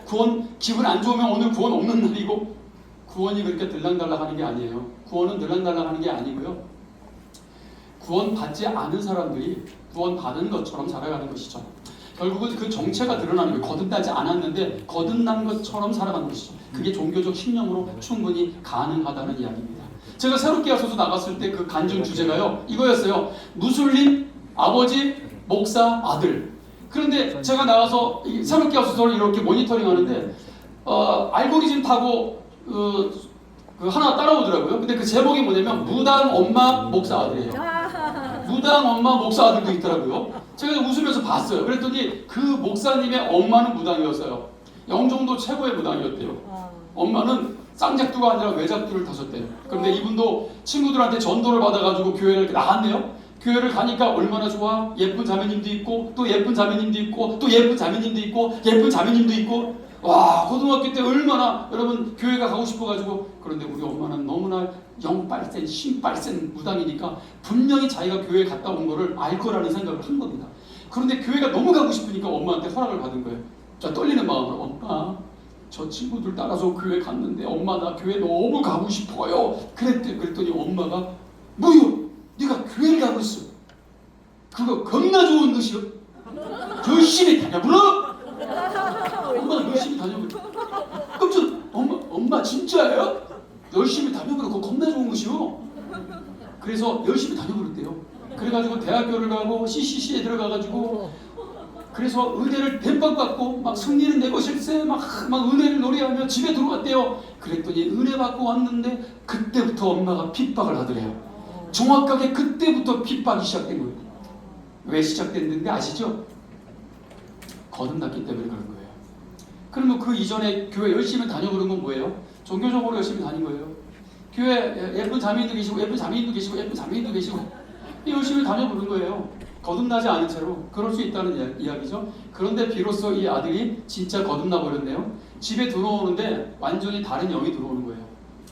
기분 안 좋으면 오늘 구원 없는 날이고 구원이 그렇게 들락날락하는 게 아니에요. 구원은 들락날락하는 게 아니고요. 구원 받지 않은 사람들이 구원 받은 것처럼 살아가는 것이죠. 결국은 그 정체가 드러나는 거예요. 거듭나지 않았는데 거듭난 것처럼 살아가는 것이죠. 그게 종교적 신념으로 충분히 가능하다는 이야기입니다. 제가 새롭게 하소서 나갔을 때 그 간증 주제가요 이거였어요. 무슬림 아버지 목사 아들. 그런데 제가 나가서 새롭게 하소서를 이렇게 모니터링 하는데 알고리즘 타고 하나 따라오더라고요. 근데 그 제목이 뭐냐면 무당 엄마 목사 아들이에요. 무당 엄마 목사 아들도 있더라고요. 제가 웃으면서 봤어요. 그랬더니 그 목사님의 엄마는 무당이었어요. 영종도 최고의 무당이었대요. 엄마는 쌍작두가 아니라 외작두를 타셨대요. 그런데 이분도 친구들한테 전도를 받아가지고 교회를 나갔네요. 교회를 가니까 얼마나 좋아. 예쁜 자매님도 있고 또 예쁜 자매님도 있고 또 예쁜 자매님도 있고 예쁜 자매님도 있고 와 고등학교 때 얼마나 여러분 교회가 가고 싶어가지고. 그런데 우리 엄마는 너무나 영빨센 신빨센 무당이니까 분명히 자기가 교회에 갔다 온 거를 알 거라는 생각을 한 겁니다. 그런데 교회가 너무 가고 싶으니까 엄마한테 허락을 받은 거예요. 자 떨리는 마음으로 엄마 저 친구들 따라서 교회 갔는데 엄마 나 교회 너무 가고 싶어요. 그랬더니 엄마가 뭐요? 네가 교회를 가고 있어. 그거 겁나 좋은 것이요. 열심히 다녀보라. 엄마가 열심히 다녀보라. 깜짝 엄마 진짜예요? 열심히 다녀보라. 그거 겁나 좋은 것이요. 그래서 열심히 다녀보랬대요. 그래가지고 대학교를 가고 CCC에 들어가가지고 그래서 은혜를 뱀빵 받고 막 승리는 내 것일세 막 은혜를 노래하며 집에 들어왔대요. 그랬더니 은혜 받고 왔는데 그때부터 엄마가 핍박을 하더래요. 정확하게 그때부터 핍박이 시작된 거예요. 왜 시작됐는데 아시죠? 거듭났기 때문에 그런 거예요. 그러면 그 이전에 교회 열심히 다녀보는 건 뭐예요? 종교적으로 열심히 다닌 거예요. 교회 예쁜 자매인도 계시고 예쁜 자매인도 계시고 예쁜 자매인도 계시고 열심히 다녀보는 거예요. 거듭나지 않은 채로. 그럴 수 있다는 이야기죠. 그런데 비로소 이 아들이 진짜 거듭나 버렸네요. 집에 들어오는데 완전히 다른 영이 들어오는 거예요.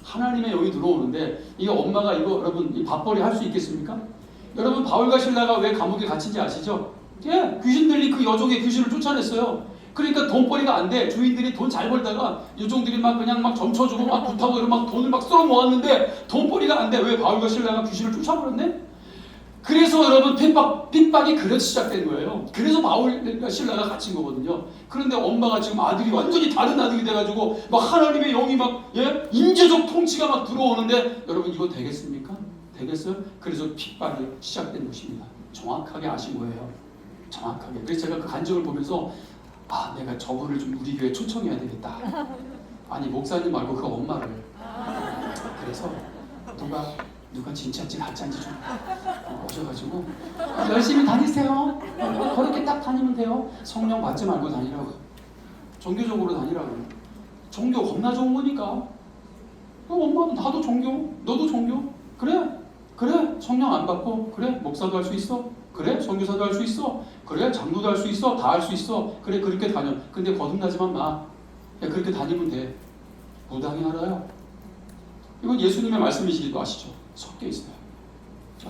하나님의 영이 들어오는데 이 엄마가 이거 여러분 이 밥벌이 할 수 있겠습니까? 여러분 바울과 실라가 왜 감옥에 갇힌지 아시죠? 예, 귀신 들린 그 여종의 귀신을 쫓아냈어요. 그러니까 돈벌이가 안 돼. 주인들이 돈 잘 벌다가 여종들이 막 그냥 막 점쳐주고 막 굿하고 이런 막 돈을 막 쓸어 모았는데 돈벌이가 안 돼. 왜? 바울과 실라가 귀신을 쫓아버렸네? 그래서 여러분 핍박이 그래서 시작된 거예요. 그래서 바울과 실라가 갇힌 거거든요. 그런데 엄마가 지금 아들이 완전히 다른 아들이 돼가지고 막 하나님의 영이 막 인재적 통치가 막 들어오는데 여러분 이거 되겠습니까? 되겠어요? 그래서 핍박이 시작된 것입니다. 정확하게 아신 거예요. 정확하게. 그래서 제가 그 간증을 보면서 아 내가 저분을 좀 우리 교회에 초청해야 되겠다. 아니 목사님 말고 그 엄마를. 그래서 누가 진짜인지 가짜인지 좀 오셔가지고 열심히 다니세요. 그렇게 딱 다니면 돼요. 성령 받지 말고 다니라고. 종교적으로 다니라고. 종교 겁나 좋은 거니까. 엄마 나도 종교, 너도 종교. 그래 성령 안 받고 그래 목사도 할 수 있어. 그래 선교사도 할 수 있어. 그래 장로도 할 수 있어. 다 할 수 있어. 그래 그렇게 다녀. 근데 거듭나지만 마. 그렇게 다니면 돼. 무당이 알아요. 이건 예수님의 말씀이시기도 아시죠? 섞여 있어요. 자,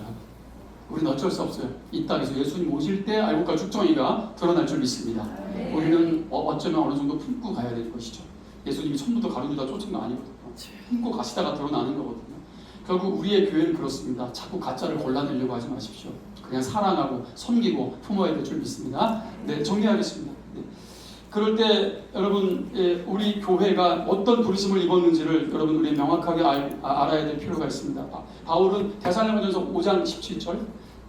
우리는 어쩔 수 없어요. 이 땅에서 예수님 오실 때 알곡과 죽정이가 드러날 줄 믿습니다. 우리는 어쩌면 어느 정도 품고 가야 되는 것이죠. 예수님이 처음부터 가르치다 쫓은 거 아니거든요. 품고 가시다가 드러나는 거거든요. 결국 우리의 교회는 그렇습니다. 자꾸 가짜를 골라내려고 하지 마십시오. 그냥 사랑하고 섬기고 품어야 될 줄 믿습니다. 네, 정리하겠습니다. 네. 그럴 때 여러분 우리 교회가 어떤 부르심을 입었는지를 여러분 우리 명확하게 알아야 될 필요가 있습니다. 바울은 데살로니가전서 5장 17절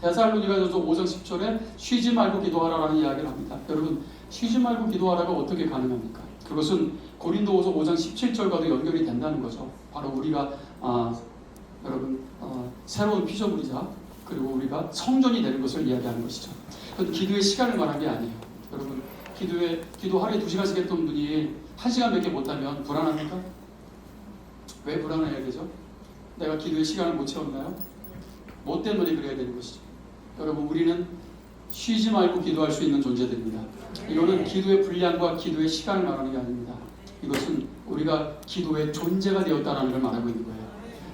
데살로니가전서 5장 10절에 쉬지 말고 기도하라라는 이야기를 합니다. 여러분 쉬지 말고 기도하라가 어떻게 가능합니까? 그것은 고린도후서 5장 17절과도 연결이 된다는 거죠. 바로 우리가 여러분 새로운 피조물이자 그리고 우리가 성전이 되는 것을 이야기하는 것이죠. 그건 기도의 시간을 말한 게 아니에요. 여러분 기도 하루에 2시간씩 했던 분이 1시간밖에 못하면 불안합니까? 왜 불안해야 되죠? 내가 기도의 시간을 못 채웠나요? 뭐 때문에 그래야 되는 것이죠? 여러분 우리는 쉬지 말고 기도할 수 있는 존재들입니다. 이거는 기도의 분량과 기도의 시간을 말하는 게 아닙니다. 이것은 우리가 기도의 존재가 되었다는 걸 말하고 있는 거예요.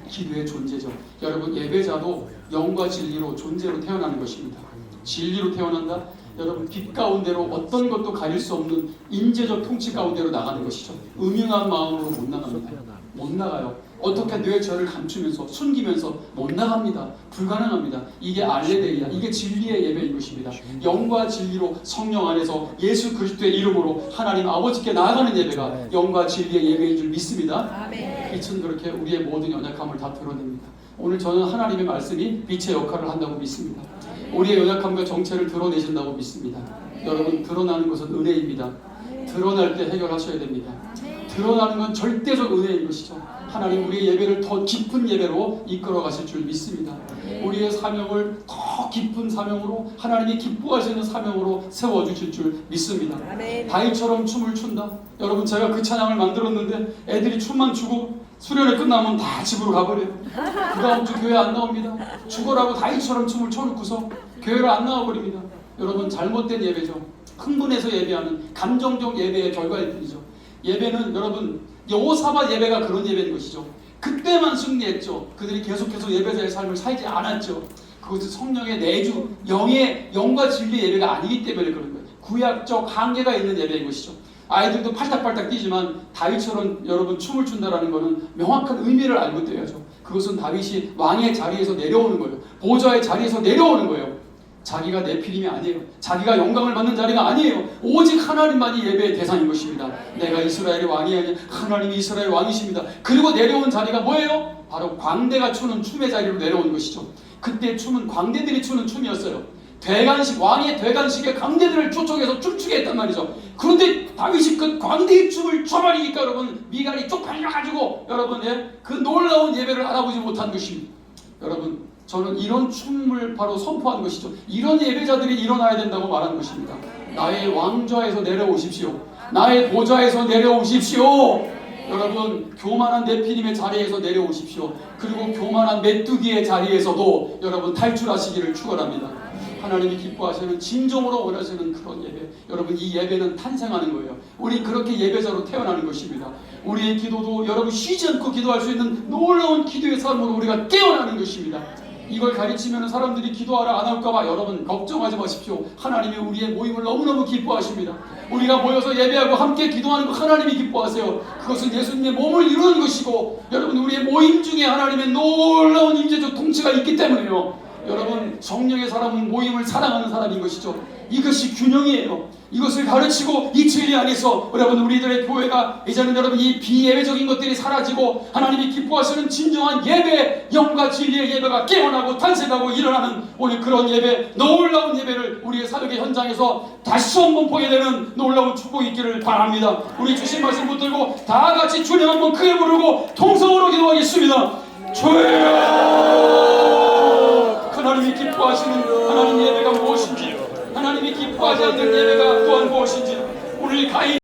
기도의 존재죠. 여러분 예배자도 영과 진리로 존재로 태어나는 것입니다. 진리로 태어난다? 여러분 빛 가운데로 어떤 것도 가릴 수 없는 인재적 통치 가운데로 나가는 것이죠. 음흉한 마음으로 못 나갑니다. 못 나가요. 어떻게 뇌 죄를 감추면서 숨기면서 못 나갑니다. 불가능합니다. 이게 알레데이야. 이게 진리의 예배인 것입니다. 영과 진리로 성령 안에서 예수 그리스도의 이름으로 하나님 아버지께 나아가는 예배가 영과 진리의 예배인 줄 믿습니다. 빛은 그렇게 우리의 모든 연약함을 다 드러냅니다. 오늘 저는 하나님의 말씀이 빛의 역할을 한다고 믿습니다. 우리의 연약함과 정체를 드러내신다고 믿습니다. 여러분 드러나는 것은 은혜입니다. 드러날 때 해결하셔야 됩니다. 드러나는 건 절대적 은혜인 것이죠. 하나님 우리의 예배를 더 깊은 예배로 이끌어 가실 줄 믿습니다. 우리의 사명을 더 깊은 사명으로 하나님이 기뻐하시는 사명으로 세워주실 줄 믿습니다. 다윗처럼 춤을 춘다. 여러분 제가 그 찬양을 만들었는데 애들이 춤만 추고 수련회 끝나면 다 집으로 가버려요. 그 다음 주 교회 안 나옵니다. 죽어라고 다윗처럼 춤을 춰놓고서 교회를 안 나와버립니다. 여러분 잘못된 예배죠. 흥분해서 예배하는 감정적 예배의 결과일 뿐이죠. 예배는 여러분 여호사밧 예배가 그런 예배인 것이죠. 그때만 승리했죠. 그들이 계속해서 예배자의 삶을 살지 않았죠. 그것은 성령의 내주, 영과 진리의 예배가 아니기 때문에 그런 거예요. 구약적 한계가 있는 예배인 것이죠. 아이들도 팔딱팔딱 뛰지만 다윗처럼 여러분 춤을 춘다라는 것은 명확한 의미를 알고 뛰어야죠. 그것은 다윗이 왕의 자리에서 내려오는 거예요. 보좌의 자리에서 내려오는 거예요. 자기가 내피림이 아니에요. 자기가 영광을 받는 자리가 아니에요. 오직 하나님만이 예배의 대상인 것입니다. 내가 이스라엘의 왕이 아닌 하나님이 이스라엘 왕이십니다. 그리고 내려온 자리가 뭐예요? 바로 광대가 추는 춤의 자리로 내려온 것이죠. 그때 춤은 광대들이 추는 춤이었어요. 대관식, 왕의 대관식에 광대들을 초청해서 춤추게 했단 말이죠. 그런데 다윗이 그 광대의 춤을 춰버리니까 여러분 미갈이 쪽팔려가지고 여러분 그 놀라운 예배를 알아보지 못한 것입니다. 여러분 저는 이런 춤을 바로 선포하는 것이죠. 이런 예배자들이 일어나야 된다고 말하는 것입니다. 나의 왕좌에서 내려오십시오. 나의 보좌에서 내려오십시오. 여러분, 교만한 네피림의 자리에서 내려오십시오. 그리고 교만한 메뚜기의 자리에서도 여러분 탈출하시기를 축원합니다. 하나님이 기뻐하시는, 진정으로 원하시는 그런 예배. 여러분, 이 예배는 탄생하는 거예요. 우리 그렇게 예배자로 태어나는 것입니다. 우리의 기도도 여러분 쉬지 않고 기도할 수 있는 놀라운 기도의 삶으로 우리가 깨어나는 것입니다. 이걸 가르치면 사람들이 기도하러 안 올까봐 여러분 걱정하지 마십시오. 하나님이 우리의 모임을 너무너무 기뻐하십니다. 우리가 모여서 예배하고 함께 기도하는 거 하나님이 기뻐하세요. 그것은 예수님의 몸을 이루는 것이고, 여러분 우리의 모임 중에 하나님의 놀라운 임재적 통치가 있기 때문에요. 여러분, 성령의 사람은 모임을 사랑하는 사람인 것이죠. 이것이 균형이에요. 이것을 가르치고 이 진리 안에서 여러분 우리들의 교회가 이제는 여러분 이 비예배적인 것들이 사라지고 하나님이 기뻐하시는 진정한 예배, 영과 진리의 예배가 깨어나고 탄생하고 일어나는 오늘 그런 예배, 놀라운 예배를 우리의 사역의 현장에서 다시 한번 보게 되는 놀라운 축복이 있기를 바랍니다. 우리 주신 말씀 붙들고 다 같이 주님 한번 크게 부르고 통성으로 기도하겠습니다. 주여! 하나님이 기뻐하시는 하나님 예배가 무엇인지, 하나님이 기뻐하지 않는 예배가 또한 무엇인지, 오늘 가인